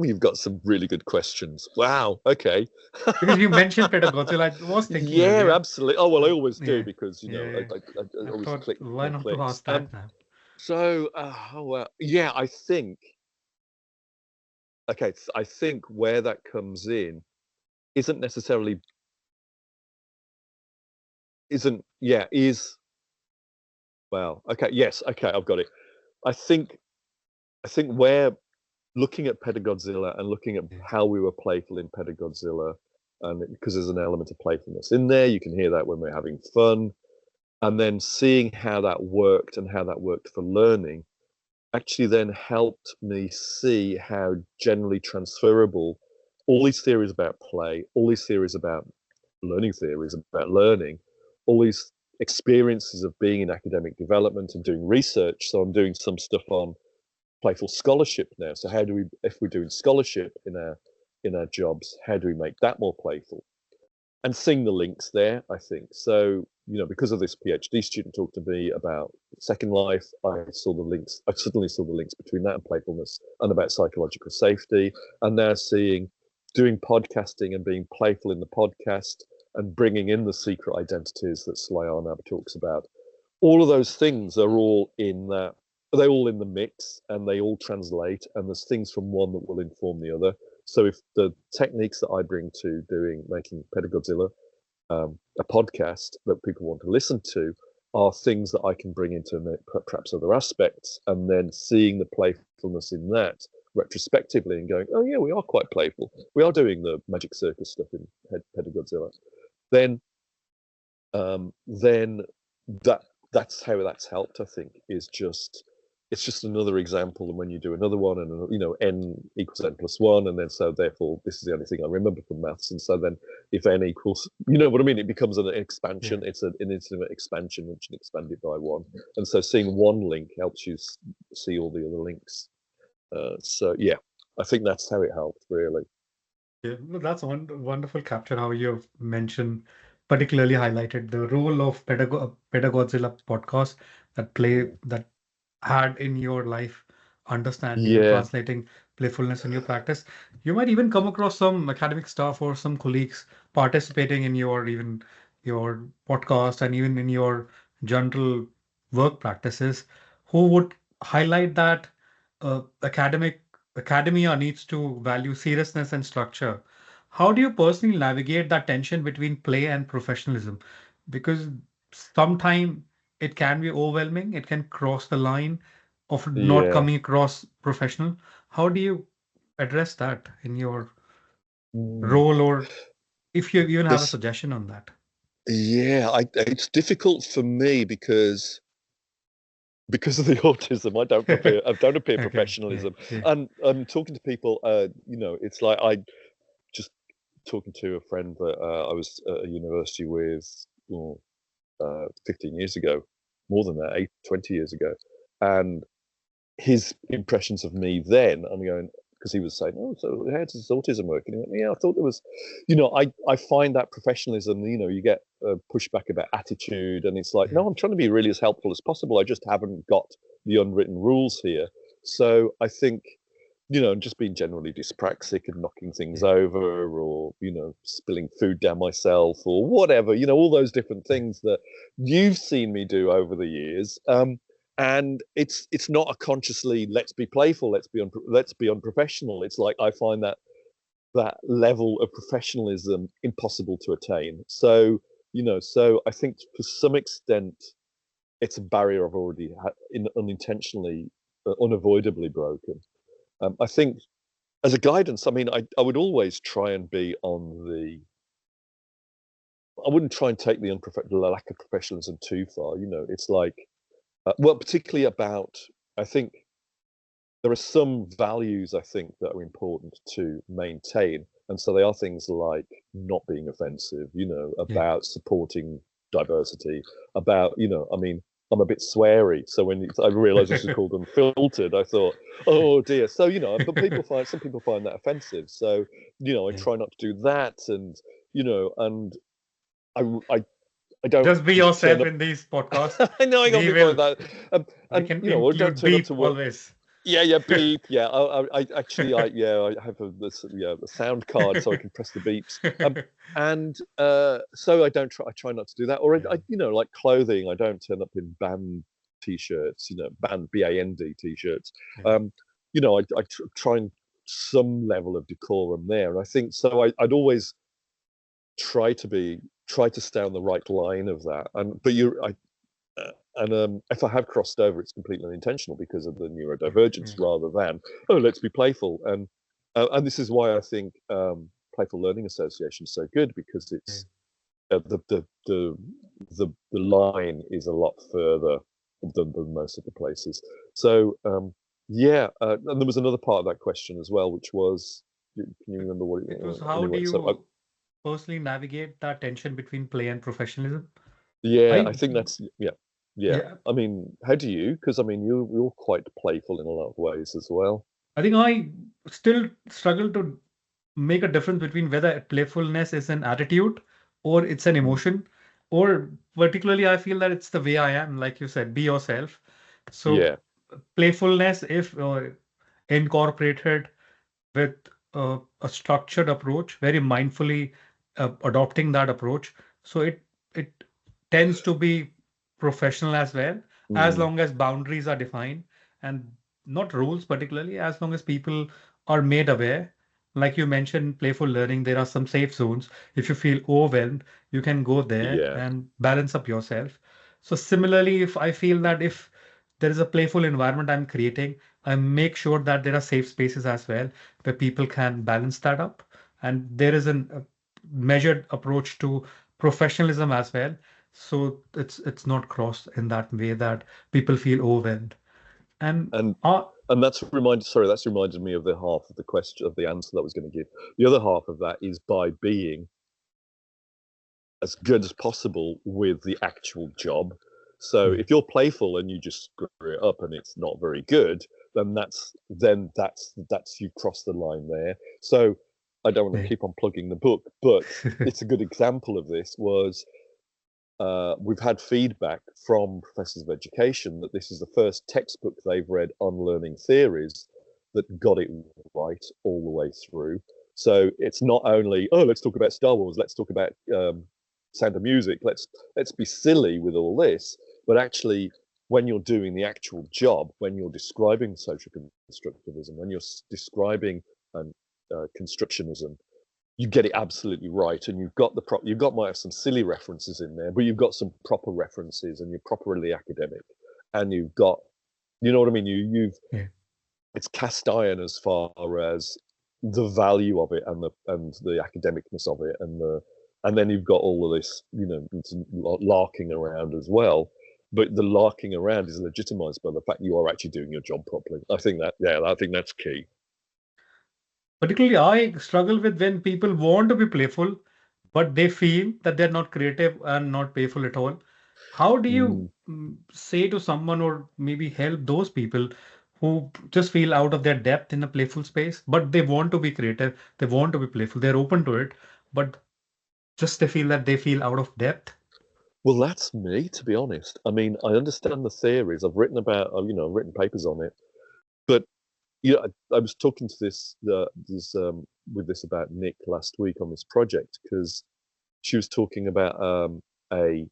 [SPEAKER 1] You've got some really good questions. Wow. Okay.
[SPEAKER 2] Because you mentioned Pedagodzilla, I was thinking
[SPEAKER 1] Yeah,
[SPEAKER 2] earlier.
[SPEAKER 1] absolutely. Oh well, I always do,
[SPEAKER 2] Yeah,
[SPEAKER 1] because
[SPEAKER 2] yeah, yeah.
[SPEAKER 1] I
[SPEAKER 2] I
[SPEAKER 1] always
[SPEAKER 2] thought,
[SPEAKER 1] click
[SPEAKER 2] why
[SPEAKER 1] more
[SPEAKER 2] not to
[SPEAKER 1] clicks.
[SPEAKER 2] ask that now?
[SPEAKER 1] Yeah, I think, okay. I think where that comes in isn't necessarily isn't yeah is well. Okay, yes, okay, I've got it. I think where looking at Pedagodzilla and looking at
[SPEAKER 2] Yeah,
[SPEAKER 1] how we were playful in Pedagodzilla, and because there's an element of playfulness in there, you can hear that when we're having fun, and then seeing how that worked and how that worked for learning actually then helped me see how generally transferable all these theories about play, all these theories about theories about learning, all these experiences of being in academic development and doing research. So I'm doing some stuff on playful scholarship now. So how do we, if we're doing scholarship in our jobs, how do we make that more playful? And seeing the links there, I think. So, because of this PhD student talked to me about Second Life, I suddenly saw the links between that and playfulness, and about psychological safety. And now doing podcasting and being playful in the podcast and bringing in the secret identities that Sly Arnab talks about. All of those things are all in that. They're all in the mix, and they all translate, and there's things from one that will inform the other. So if the techniques that I bring to making Pedagodzilla a podcast that people want to listen to are things that I can bring into perhaps other aspects, and then seeing the playfulness in that retrospectively and going, oh yeah, we are quite playful. We are doing the magic circus stuff in Pedagodzilla. Then, then that's how that's helped. I think is just it's just another example. And when you do another one, and n equals n+1, and then so therefore this is the only thing I remember from maths. And so then if n equals, you know what I mean, it becomes an expansion.
[SPEAKER 2] yeah.
[SPEAKER 1] It's an infinite expansion, which can expand it by one. And so seeing one link helps you see all the other links. So yeah, I think that's how it helped really.
[SPEAKER 2] Yeah, no, that's one wonderful capture how you've mentioned, particularly highlighted the role of Pedagodzilla podcast that had in your life, understanding and
[SPEAKER 1] Yeah,
[SPEAKER 2] translating playfulness in your practice. You might even come across some academic staff or some colleagues participating in your podcast and even in your general work practices who would highlight that academia needs to value seriousness and structure. How do you personally navigate that tension between play and professionalism? Because sometimes it can be overwhelming, it can cross the line of not
[SPEAKER 1] yeah.
[SPEAKER 2] coming across professional. How do you address that in your
[SPEAKER 1] Mm.
[SPEAKER 2] role, or if you even have a
[SPEAKER 1] This,
[SPEAKER 2] suggestion on that?
[SPEAKER 1] yeah, it's difficult for me because of the autism. I don't appear
[SPEAKER 2] Okay. Yeah.
[SPEAKER 1] professionalism,
[SPEAKER 2] Yeah.
[SPEAKER 1] and talking to people, it's like I just talking to a friend that I was at a university with 15 years ago, more than that, 20 years ago. And his impressions of me then, I'm going, because he was saying, oh, so how does autism work? And he went, yeah, I thought there was, I find that professionalism, you get pushback about attitude, and it's like, no, I'm trying to be really as helpful as possible. I just haven't got the unwritten rules here. So I think, just being generally dyspraxic and knocking things over, or, spilling food down myself, or whatever, all those different things that you've seen me do over the years. And it's not a consciously, let's be playful, let's be unprofessional. It's like, I find that level of professionalism impossible to attain. So, so I think to some extent, it's a barrier I've already unintentionally, unavoidably broken. I think as a guidance, I mean, I would always try and be I wouldn't try and take the lack of professionalism too far. It's like, well, particularly about, I think there are some values, I think, that are important to maintain. And so they are things like not being offensive, about supporting diversity, about, I mean, I'm a bit sweary. So when I realized this was called Unfiltered, I thought, oh dear. So, but some people find that offensive. So, I try not to do that. And, and I don't
[SPEAKER 2] Just be yourself in these podcasts.
[SPEAKER 1] I know I got
[SPEAKER 2] We
[SPEAKER 1] people
[SPEAKER 2] will.
[SPEAKER 1] like that.
[SPEAKER 2] We can include beep always.
[SPEAKER 1] Yeah, beep. Yeah, I actually, I have the sound card so I can press the beeps. And so I try not to do that. Or I like clothing, I don't turn up in band t-shirts, band BAND t-shirts. I try and some level of decorum there. And I think so. I'd always try to stay on the right line of that. And if I have crossed over, it's completely unintentional because of the neurodivergence, rather than, oh, let's be playful. And this is why I think Playful Learning Association is so good, because it's the line is a lot further than most of the places. So and there was another part of that question as well, which was, can you remember what
[SPEAKER 2] it was? How do you personally navigate that tension between play and professionalism?
[SPEAKER 1] I think that's yeah. I mean, how do you? Because I mean, you're quite playful in a lot of ways as well.
[SPEAKER 2] I think I still struggle to make a difference between whether playfulness is an attitude or it's an emotion, or particularly I feel that it's the way I am, like you said, be yourself. So playfulness, if incorporated with a structured approach, very mindfully adopting that approach, so it tends to be professional as well, as long as boundaries are defined, and not rules particularly, as long as people are made aware. Like you mentioned, playful learning, there are some safe zones. If you feel overwhelmed, you can go there and balance up yourself. So similarly, if I feel that if there is a playful environment I'm creating, I make sure that there are safe spaces as well where people can balance that up. And there is a measured approach to professionalism as well. So it's not crossed in that way that people feel overwhelmed. And
[SPEAKER 1] that's reminded me of the half of the question, of the answer that I was going to give. The other half of that is by being as good as possible with the actual job. So if you're playful and you just screw it up and it's not very good, then that's you cross the line there. So I don't want to keep on plugging the book, but it's a good example of this. Was we've had feedback from professors of education that this is the first textbook they've read on learning theories that got it right all the way through. So it's not only, oh, let's talk about Star Wars, let's talk about Sound of Music, let's be silly with all this, but actually when you're doing the actual job, when you're describing social constructivism, when you're describing constructionism, you get it absolutely right, and might have some silly references in there, but you've got some proper references, and you're properly academic, and you've got, you know what I mean, it's cast iron as far as the value of it and the academicness of it, and then you've got all of this, larking around as well. But the larking around is legitimized by the fact you are actually doing your job properly. I think that's key.
[SPEAKER 2] Particularly, I struggle with when people want to be playful, but they feel that they're not creative and not playful at all. How do you
[SPEAKER 1] Mm.
[SPEAKER 2] say to someone or maybe help those people who just feel out of their depth in a playful space, but they want to be creative, they want to be playful, they're open to it, but just they feel that they feel out of depth?
[SPEAKER 1] Well, that's me, to be honest. I mean, I understand the theories. I've written about, I've written papers on it. But I was talking to with this about Nick last week on this project because she was talking about a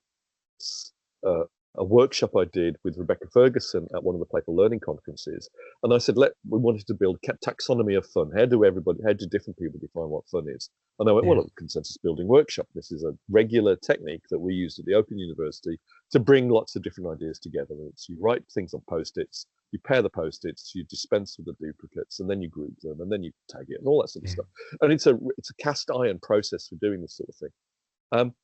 [SPEAKER 1] uh, a workshop I did with Rebecca Ferguson at one of the Playful Learning conferences, and I said, we wanted to build taxonomy of fun. How do different people define what fun is? And I went,
[SPEAKER 2] Yeah,
[SPEAKER 1] well, a consensus building workshop. This is a regular technique that we used at the Open University to bring lots of different ideas together. It's you write things on post-its, you pair the post-its, you dispense with the duplicates, and then you group them, and then you tag it, and all that sort of
[SPEAKER 2] yeah,
[SPEAKER 1] stuff. And it's a cast iron process for doing this sort of thing. Um,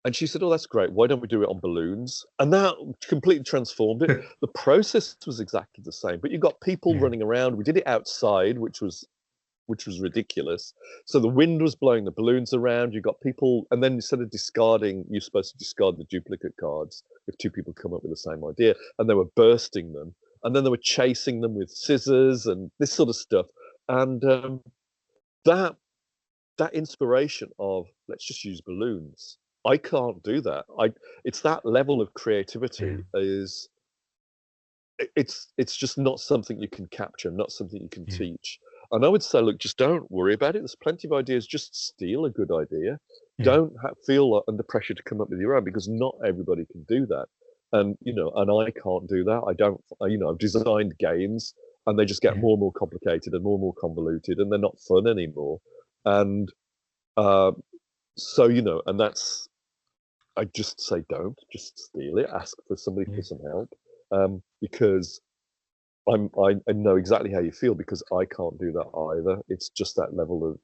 [SPEAKER 1] and she said, "Oh, that's great. Why don't we do it on balloons?" And that completely transformed it. The process was exactly the same, but you got people
[SPEAKER 2] yeah,
[SPEAKER 1] running around. We did it outside, which was ridiculous. So the wind was blowing the balloons around. You got people, and then instead of discarding, you're supposed to discard the duplicate cards if two people come up with the same idea, and they were bursting them, and then they were chasing them with scissors and this sort of stuff. And that that inspiration of let's just use balloons. I can't do that. It's that level of
[SPEAKER 2] yeah,
[SPEAKER 1] creativity is it's just not something you can capture, not something you can
[SPEAKER 2] yeah,
[SPEAKER 1] teach. And I would say, look, just don't worry about it. There's plenty of ideas. Just steal a good idea.
[SPEAKER 2] yeah,
[SPEAKER 1] Don't feel under pressure to come up with your own because not everybody can do that. And and I can't do that. I don't. I've designed games and they just get
[SPEAKER 2] yeah,
[SPEAKER 1] more and more complicated and more convoluted, and they're not fun anymore. And uh, so and that's I just say don't just steal it. Ask for somebody
[SPEAKER 2] yeah,
[SPEAKER 1] for some help because I know exactly how you feel because I can't do that either. It's just that level of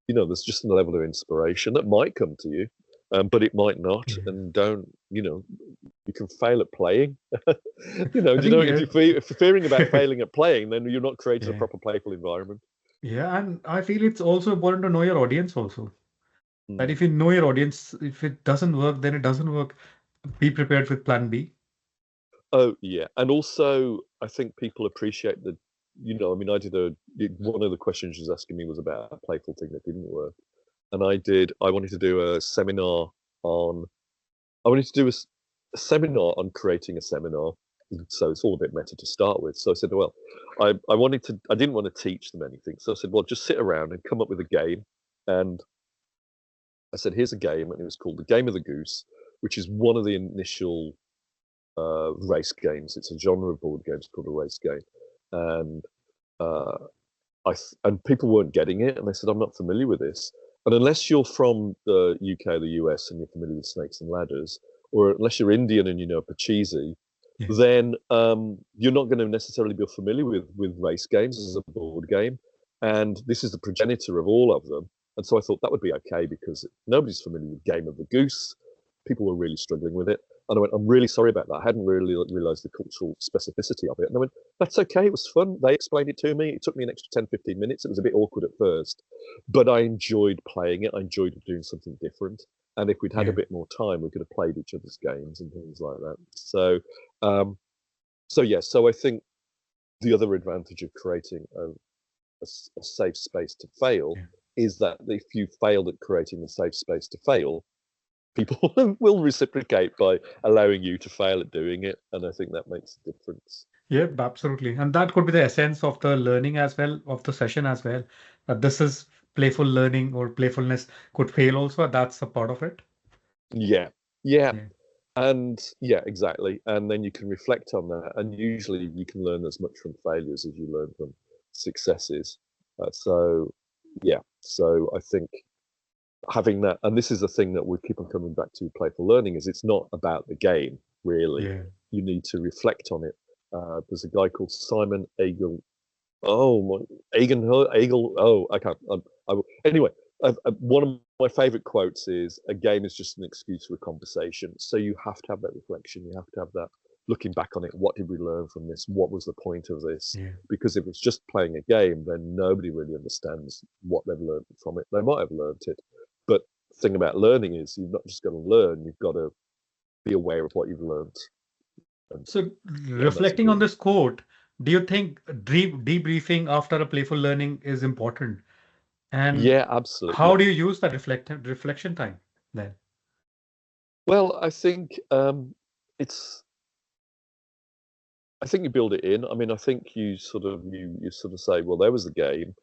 [SPEAKER 1] there's just a level of inspiration that might come to you, but it might not.
[SPEAKER 2] yeah.
[SPEAKER 1] And don't you can fail at playing.
[SPEAKER 2] I think, yeah,
[SPEAKER 1] If you're fearing about failing at playing, then you're not creating a
[SPEAKER 2] yeah,
[SPEAKER 1] proper playful environment.
[SPEAKER 2] yeah. And I feel it's also important to know your audience also. That
[SPEAKER 1] Mm.
[SPEAKER 2] if you know your audience, if it doesn't work, then it doesn't work. Be prepared with plan B.
[SPEAKER 1] Oh yeah, and also I think people appreciate the, I mean, one of the questions she was asking me was about a playful thing that didn't work, and I wanted to do a seminar on, I wanted to do a seminar on creating a seminar, so it's all a bit meta to start with. So I said, well, I didn't want to teach them anything, so I said, well, just sit around and come up with a game, and I said, here's a game, and it was called the Game of the Goose, which is one of the initial race games. It's a genre of board games called a race game, and uh, and people weren't getting it, and they said, "I'm not familiar with this." And unless you're from the UK or the US and you're familiar with Snakes and Ladders, or unless you're Indian and you know Pachisi,
[SPEAKER 2] Yeah,
[SPEAKER 1] then you're not going to necessarily be familiar with race games as a board game. And this is the progenitor of all of them. And so I thought that would be okay because nobody's familiar with Game of the Goose. People were really struggling with it. And I went, I'm really sorry about that. I hadn't really realized the cultural specificity of it. And I went, that's okay. It was fun. They explained it to me. It took me an extra 10, 15 minutes. It was a bit awkward at first, but I enjoyed playing it. I enjoyed doing something different. And if we'd had a
[SPEAKER 2] yeah,
[SPEAKER 1] bit more time, we could have played each other's games and things like that. Um, so I think the other advantage of creating a safe space to fail
[SPEAKER 2] yeah.
[SPEAKER 1] is that if you failed at creating a safe space to fail, people will reciprocate by allowing you to fail at doing it, and I think that makes a difference.
[SPEAKER 2] Yeah, absolutely. And that could be the essence of the learning as well, of the session as well. That this is playful learning or playfulness could fail also. That's a part of it.
[SPEAKER 1] Yeah, yeah,
[SPEAKER 2] Yeah,
[SPEAKER 1] and yeah, exactly. And then you can reflect on that, and usually you can learn as much from failures as you learn from successes. So I think having that, and this is the thing that we keep on coming back to playful learning, is it's not about the game really.
[SPEAKER 2] yeah,
[SPEAKER 1] You need to reflect on it. There's a guy called Simon Agel. Oh my, Agel. Oh, I can't. Anyway, one of my favorite quotes is, "A game is just an excuse for a conversation." So you have to have that reflection. You have to have that looking back on it, what did we learn from this? What was the point of this?
[SPEAKER 2] Yeah.
[SPEAKER 1] Because if it's just playing a game, then nobody really understands what they've learned from it. They might have learned it, but the thing about learning is you've not just got to learn, you've got to be aware of what you've learned. And
[SPEAKER 2] So
[SPEAKER 1] yeah, that's
[SPEAKER 2] reflecting on
[SPEAKER 1] important.
[SPEAKER 2] this quote, do you think debriefing after a playful learning is important? And
[SPEAKER 1] Yeah, absolutely.
[SPEAKER 2] how do you use that reflection time then?
[SPEAKER 1] Well, I think it's. I think you build it in. I mean, I think you sort of say, well, there was the game.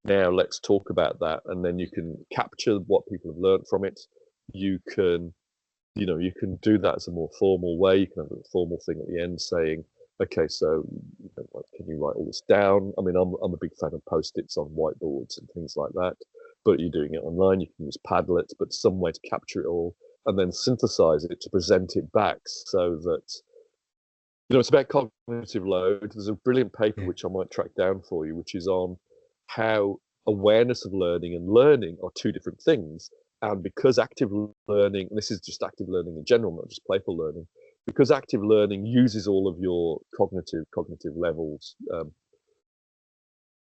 [SPEAKER 1] Now let's talk about that, and then you can capture what people have learned from it. You can, you can do that as a more formal way. You can have a formal thing at the end saying, okay, so like, can you write all this down? I mean, I'm a big fan of post-its on whiteboards and things like that. But you're doing it online. You can use Padlet, but some way to capture it all and then synthesize it to present it back so that it's about cognitive load. There's a brilliant paper
[SPEAKER 2] Yeah.
[SPEAKER 1] which I might track down for you, which is on how awareness of learning and learning are two different things. And because active learning, and this is just active learning in general, not just playful learning, because active learning uses all of your cognitive levels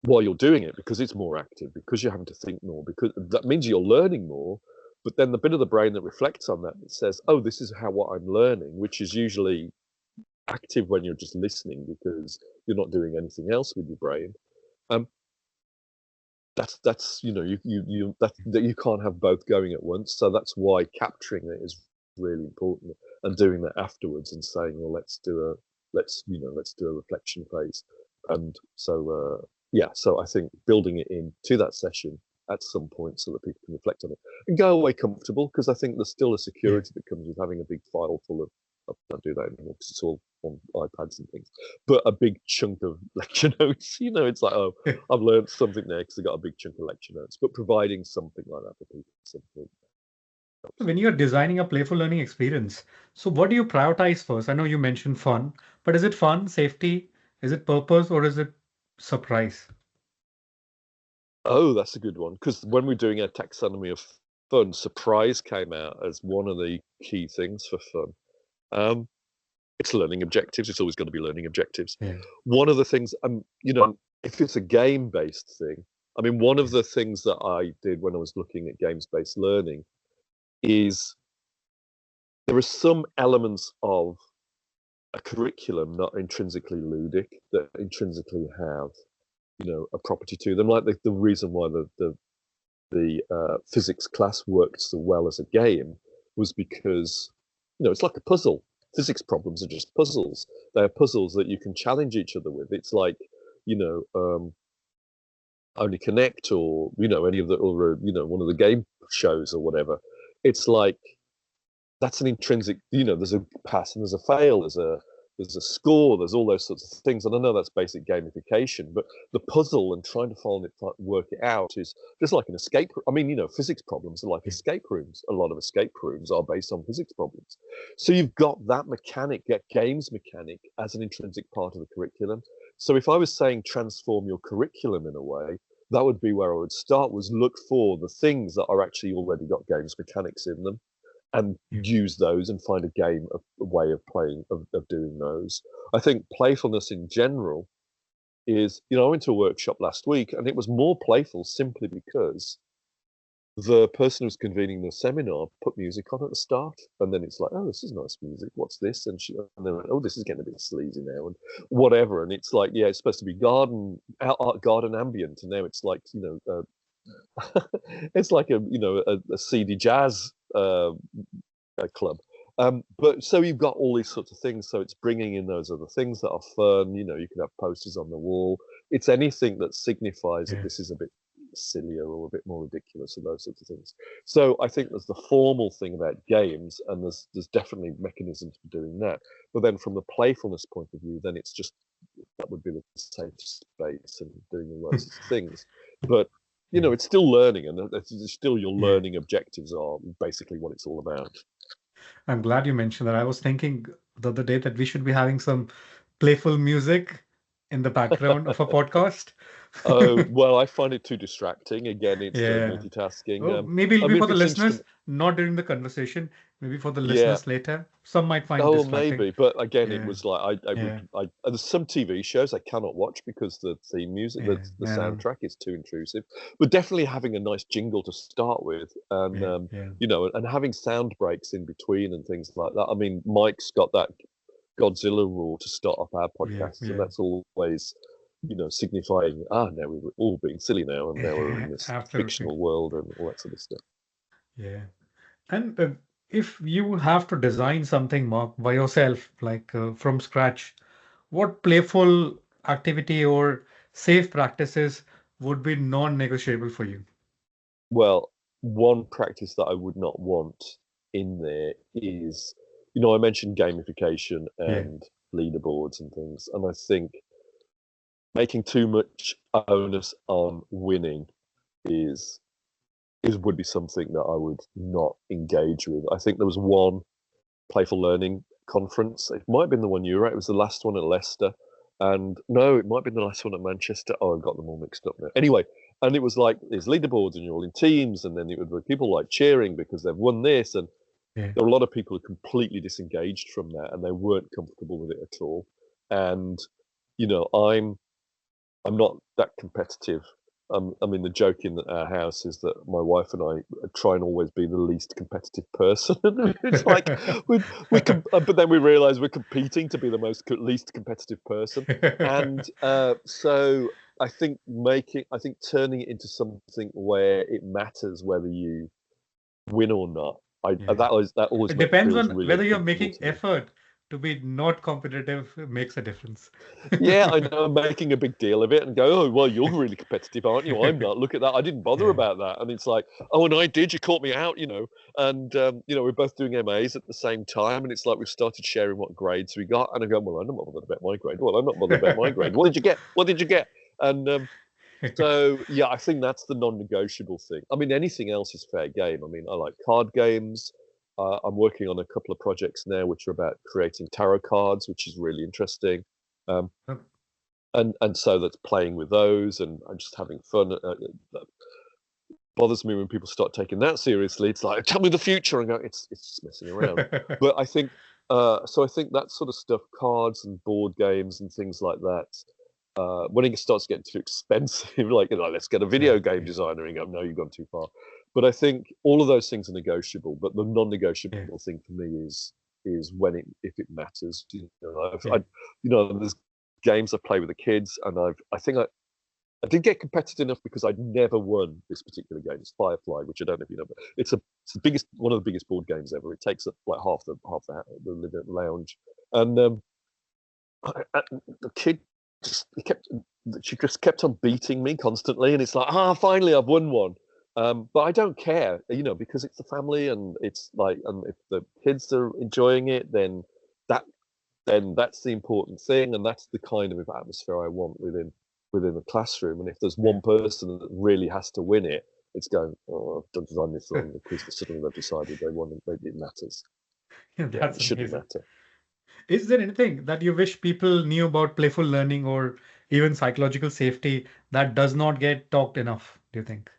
[SPEAKER 1] while you're doing it, because it's more active, because you're having to think more, because that means you're learning more. But then the bit of the brain that reflects on that says, oh, this is what I'm learning, which is usually active when you're just listening because you're not doing anything else with your brain. Um, that's that you can't have both going at once. So that's why capturing it is really important, and doing that afterwards and saying, well, let's do a reflection phase. And so yeah, so I think building it into that session at some point so that people can reflect on it and go away comfortable, because I think there's still a
[SPEAKER 2] Yeah.
[SPEAKER 1] security that comes with having a big file full of. I don't do that anymore because it's all on iPads and things. But a big chunk of lecture notes, it's like, oh, I've learned something there because I got a big chunk of lecture notes. But providing something like that for people simply helps.
[SPEAKER 2] When you're designing a playful learning experience, so what do you prioritize first? I know you mentioned fun, but is it fun, safety? Is it purpose or is it surprise?
[SPEAKER 1] Oh, that's a good one, because when we're doing a taxonomy of fun, surprise came out as one of the key things for fun. It's learning objectives. It's always going to be learning objectives.
[SPEAKER 2] Yeah.
[SPEAKER 1] One of the things, if it's a game-based thing, I mean, one
[SPEAKER 2] Yeah.
[SPEAKER 1] of the things that I did when I was looking at games-based learning is there are some elements of a curriculum not intrinsically ludic that intrinsically have, a property to them. Like the reason why the physics class worked so well as a game was because, it's like a puzzle. Physics problems are just puzzles. They're puzzles that you can challenge each other with. It's like, you know, Only Connect, or any of the, or one of the game shows or whatever. It's like that's an intrinsic. There's a pass and there's a fail. There's a score. There's all those sorts of things. And I know that's basic gamification, but the puzzle and trying to work it out is just like an escape. I mean, physics problems are like
[SPEAKER 2] Yeah.
[SPEAKER 1] escape rooms. A lot of escape rooms are based on physics problems. So you've got that mechanic, that games mechanic, as an intrinsic part of the curriculum. So if I was saying transform your curriculum in a way, that would be where I would start, was look for the things that are actually already got games mechanics in them and
[SPEAKER 2] Yeah.
[SPEAKER 1] use those and find a way of playing, of doing those. I think playfulness in general is, I went to a workshop last week and it was more playful simply because the person who's convening the seminar put music on at the start, and then it's like, oh, this is nice music. What's this? And they went, oh, this is getting a bit sleazy now, and whatever. And it's like, yeah, it's supposed to be garden ambient, and now it's like, it's like a CD jazz club. But so you've got all these sorts of things. So it's bringing in those other things that are fun. You can have posters on the wall. It's anything that signifies that
[SPEAKER 2] Yeah.
[SPEAKER 1] this is a bit sillier or a bit more ridiculous, and those sorts of things. So I think there's the formal thing about games, and there's definitely mechanisms for doing that. But then from the playfulness point of view, then it's just that would be the safe space and doing all those things. But
[SPEAKER 2] Yeah.
[SPEAKER 1] it's still learning, and it's still your
[SPEAKER 2] Yeah.
[SPEAKER 1] learning objectives are basically what it's all about.
[SPEAKER 2] I'm glad you mentioned that. I was thinking the other day that we should be having some playful music in the background of a podcast?
[SPEAKER 1] Oh, well, I find it too distracting. Again, it's
[SPEAKER 2] Yeah.
[SPEAKER 1] multitasking.
[SPEAKER 2] Oh, maybe it'll
[SPEAKER 1] I
[SPEAKER 2] be
[SPEAKER 1] mean,
[SPEAKER 2] for
[SPEAKER 1] if
[SPEAKER 2] the
[SPEAKER 1] it's interesting,
[SPEAKER 2] listeners, not during the conversation. Maybe for the
[SPEAKER 1] yeah.
[SPEAKER 2] listeners later. Some might find
[SPEAKER 1] Oh,
[SPEAKER 2] distracting.
[SPEAKER 1] maybe, but again, it
[SPEAKER 2] Yeah.
[SPEAKER 1] was like
[SPEAKER 2] Yeah.
[SPEAKER 1] there's some TV shows I cannot watch because the theme music,
[SPEAKER 2] Yeah.
[SPEAKER 1] the
[SPEAKER 2] Yeah.
[SPEAKER 1] soundtrack is too intrusive. But definitely having a nice jingle to start with, and
[SPEAKER 2] Yeah. Yeah.
[SPEAKER 1] and having sound breaks in between and things like that. I mean, Mike's got that Godzilla rule to start off our
[SPEAKER 2] Yeah.
[SPEAKER 1] podcasts, and
[SPEAKER 2] Yeah.
[SPEAKER 1] that's always, signifying, now we're all being silly now, and now we're in this
[SPEAKER 2] Absolutely.
[SPEAKER 1] fictional world and all that sort of stuff.
[SPEAKER 2] Yeah. And if you have to design something, Mark, by yourself, like from scratch, what playful activity or safe practices would be non-negotiable for you?
[SPEAKER 1] Well, one practice that I would not want in there is, I mentioned gamification
[SPEAKER 2] Yeah.
[SPEAKER 1] and leaderboards and things, and I think making too much onus on winning is would be something that I would not engage with. I think there was one Playful Learning conference. It might have been the one you were at. It was the last one at Leicester. And no, it might have been the last one at Manchester. Oh, I've got them all mixed up now. Anyway, and it was like there's leaderboards and you're all in teams, and then it would be people like cheering because they've won this. And
[SPEAKER 2] Yeah.
[SPEAKER 1] there were a lot of people who completely disengaged from that and they weren't comfortable with it at all. And, I'm not that competitive. I mean, the joke in our house is that my wife and I try and always be the least competitive person. It's like but then we realise we're competing to be the least competitive person, and so I think turning it into something where it matters whether you win or not.
[SPEAKER 2] Yeah.
[SPEAKER 1] That always
[SPEAKER 2] It depends
[SPEAKER 1] feels
[SPEAKER 2] on
[SPEAKER 1] really
[SPEAKER 2] whether you're
[SPEAKER 1] uncomfortable
[SPEAKER 2] making
[SPEAKER 1] to me.
[SPEAKER 2] effort to be not competitive makes a difference.
[SPEAKER 1] Yeah, I know, I'm making a big deal of it and go, oh, well, you're really competitive, aren't you? I'm not. Look at that. I didn't bother
[SPEAKER 2] Yeah.
[SPEAKER 1] about that. And it's like, oh, and I did. You caught me out, And, we're both doing MAs at the same time. And it's like we've started sharing what grades we got. And I go, well, I'm not bothered about my grade. Well, I'm not bothered about my grade. What did you get? What did you get? And so, yeah, I think that's the non-negotiable thing. I mean, anything else is fair game. I mean, I like card games. I'm working on a couple of projects now which are about creating tarot cards, which is really interesting. Um, and so that's playing with those and just having fun. That bothers me when people start taking that seriously. It's like, tell me the future, and go, it's just messing around. But I think so. I think that sort of stuff, cards and board games and things like that. When it starts getting too expensive, like let's get a
[SPEAKER 2] Yeah.
[SPEAKER 1] video game
[SPEAKER 2] Yeah.
[SPEAKER 1] designer, and go, no, you've gone too far. But I think all of those things are negotiable. But the
[SPEAKER 2] Yeah.
[SPEAKER 1] non-negotiable thing for me is when if it matters.
[SPEAKER 2] Yeah.
[SPEAKER 1] There's games I play with the kids, and I think I did get competitive enough because I'd never won this particular game. It's Firefly, which I don't know if you know, but it's the biggest, one of the biggest board games ever. It takes up like half the living lounge, and the kid she just kept on beating me constantly, and it's like, finally I've won one. But I don't care, because it's the family, and it's like, and if the kids are enjoying it, that then that's the important thing, and that's the kind of atmosphere I want within the classroom. And if there's
[SPEAKER 2] Yeah.
[SPEAKER 1] one person that really has to win it, it's going, oh, I've done this wrong because suddenly they've decided they won it. It matters.
[SPEAKER 2] Yeah,
[SPEAKER 1] Yeah,
[SPEAKER 2] that's
[SPEAKER 1] it shouldn't
[SPEAKER 2] amazing.
[SPEAKER 1] matter.
[SPEAKER 2] Is there anything that you wish people knew about playful learning or even psychological safety that does not get talked enough, do you think?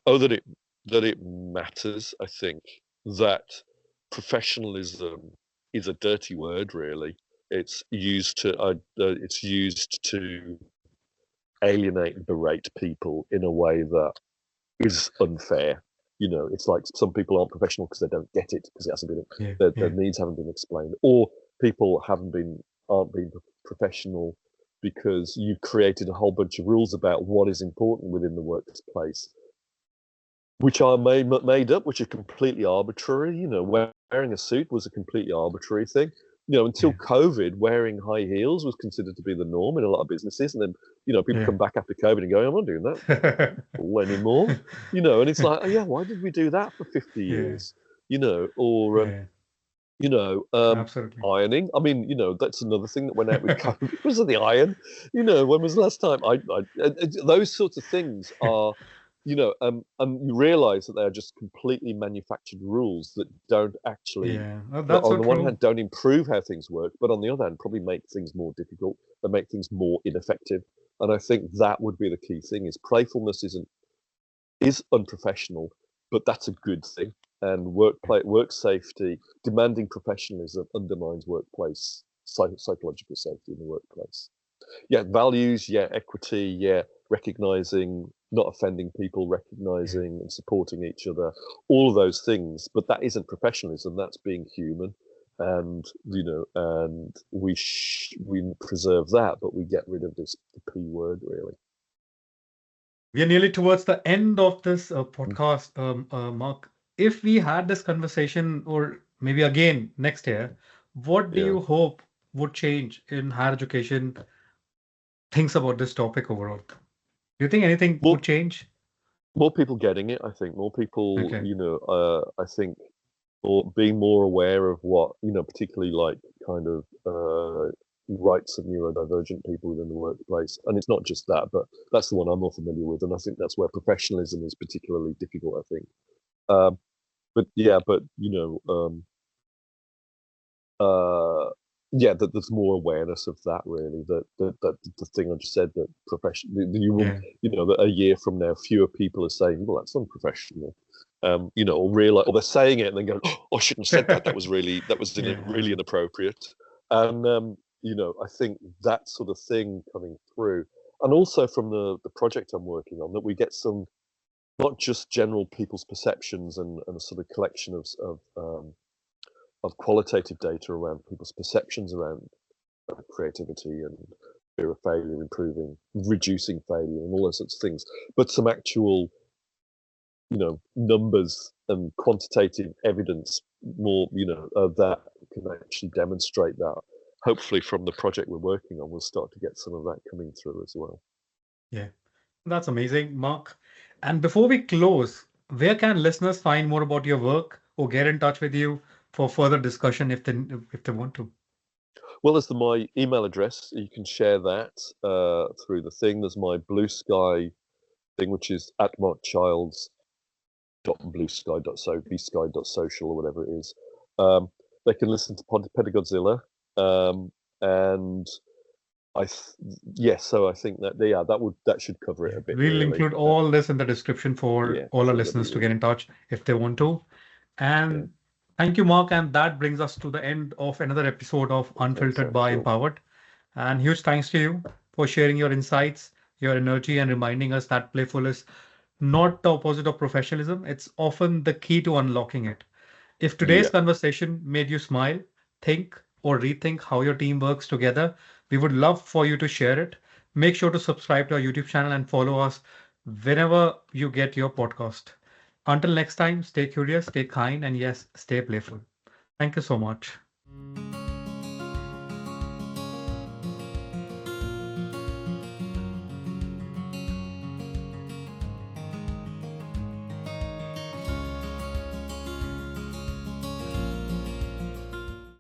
[SPEAKER 1] Oh, that it matters. I think that professionalism is a dirty word, really. It's used to alienate and berate people in a way that is unfair. It's like some people aren't professional because they don't get it, because it hasn't been
[SPEAKER 2] Yeah.
[SPEAKER 1] their
[SPEAKER 2] Yeah.
[SPEAKER 1] needs haven't been explained, or people aren't being professional because you've created a whole bunch of rules about what is important within the workplace, which are made up, which are completely arbitrary. Wearing a suit was a completely arbitrary thing. Until
[SPEAKER 2] Yeah.
[SPEAKER 1] COVID, wearing high heels was considered to be the norm in a lot of businesses, and then people
[SPEAKER 2] Yeah.
[SPEAKER 1] come back after COVID and go, "I'm not doing that anymore." And it's like, oh yeah, why did we do that for 50
[SPEAKER 2] Yeah.
[SPEAKER 1] years? Or
[SPEAKER 2] Yeah.
[SPEAKER 1] you know,
[SPEAKER 2] Absolutely.
[SPEAKER 1] ironing. I mean, that's another thing that went out with COVID was the iron. When was the last time those sorts of things are? and you realise that they are just completely manufactured rules that don't actually,
[SPEAKER 2] Yeah, well,
[SPEAKER 1] that
[SPEAKER 2] that's
[SPEAKER 1] on
[SPEAKER 2] so
[SPEAKER 1] the one
[SPEAKER 2] true.
[SPEAKER 1] hand, don't improve how things work, but on the other hand, probably make things more difficult. They make things more ineffective. And I think that would be the key thing: is playfulness is unprofessional, but that's a good thing. And work safety, demanding professionalism undermines workplace psychological safety in the workplace. Yeah, values, yeah, equity, yeah, recognizing, not offending people,
[SPEAKER 2] Yeah.
[SPEAKER 1] recognizing and supporting each other, all of those things. But that isn't professionalism. That's being human, and and we preserve that, but we get rid of the p word really.
[SPEAKER 2] We are nearly towards the end of this
[SPEAKER 1] Mm.
[SPEAKER 2] podcast, Mark. If we had this conversation, or maybe again next year, what do
[SPEAKER 1] Yeah.
[SPEAKER 2] you hope would change in higher education? Thinks about this topic overall. Do you think anything
[SPEAKER 1] More
[SPEAKER 2] would change?
[SPEAKER 1] more people getting it. I think more people.
[SPEAKER 2] Okay.
[SPEAKER 1] I think or being more aware of what particularly like kind of rights of neurodivergent people within the workplace. And it's not just that, but that's the one I'm more familiar with, and I think that's where professionalism is particularly difficult, I think. But yeah, but uh, yeah, that there's more awareness of that really. That the thing I just said, that you will,
[SPEAKER 2] Yeah.
[SPEAKER 1] that a year from now, fewer people are saying, "Well, that's unprofessional," or realize, or they're saying it and then go, "Oh, I shouldn't have said that. Really
[SPEAKER 2] Yeah.
[SPEAKER 1] inappropriate." And I think that sort of thing coming through, and also from the project I'm working on, that we get some, not just general people's perceptions and a sort of collection of qualitative data around people's perceptions around creativity and fear of failure, improving, reducing failure, and all those sorts of things, but some actual, numbers and quantitative evidence, more, that can actually demonstrate that. Hopefully, from the project we're working on, we'll start to get some of that coming through as well.
[SPEAKER 2] Yeah. That's amazing, Mark. And before we close, where can listeners find more about your work or get in touch with you for further discussion if they want to?
[SPEAKER 1] Well, there's my email address. You can share that through the thing. There's my Blue Sky thing, which is at markchilds.bluesky.social or whatever it is. They can listen to Pedagodzilla, and so I think that should cover it
[SPEAKER 2] Yeah.
[SPEAKER 1] a bit
[SPEAKER 2] We'll
[SPEAKER 1] really.
[SPEAKER 2] include all this in the description for
[SPEAKER 1] Yeah,
[SPEAKER 2] all our
[SPEAKER 1] so that'd be
[SPEAKER 2] listeners to
[SPEAKER 1] really
[SPEAKER 2] get in touch if they want to.
[SPEAKER 1] yeah.
[SPEAKER 2] And thank you, Mark. And that brings us to the end of another episode of
[SPEAKER 1] Thanks,
[SPEAKER 2] Unfiltered
[SPEAKER 1] Sam.
[SPEAKER 2] by
[SPEAKER 1] Sure.
[SPEAKER 2] Empowered. And huge thanks to you for sharing your insights, your energy, and reminding us that playful is not the opposite of professionalism. It's often the key to unlocking it. If today's
[SPEAKER 1] Yeah,
[SPEAKER 2] conversation made you smile, think, or rethink how your team works together, we would love for you to share it. Make sure to subscribe to our YouTube channel and follow us whenever you get your podcast. Until next time, stay curious, stay kind, and yes, stay playful. Thank you so much.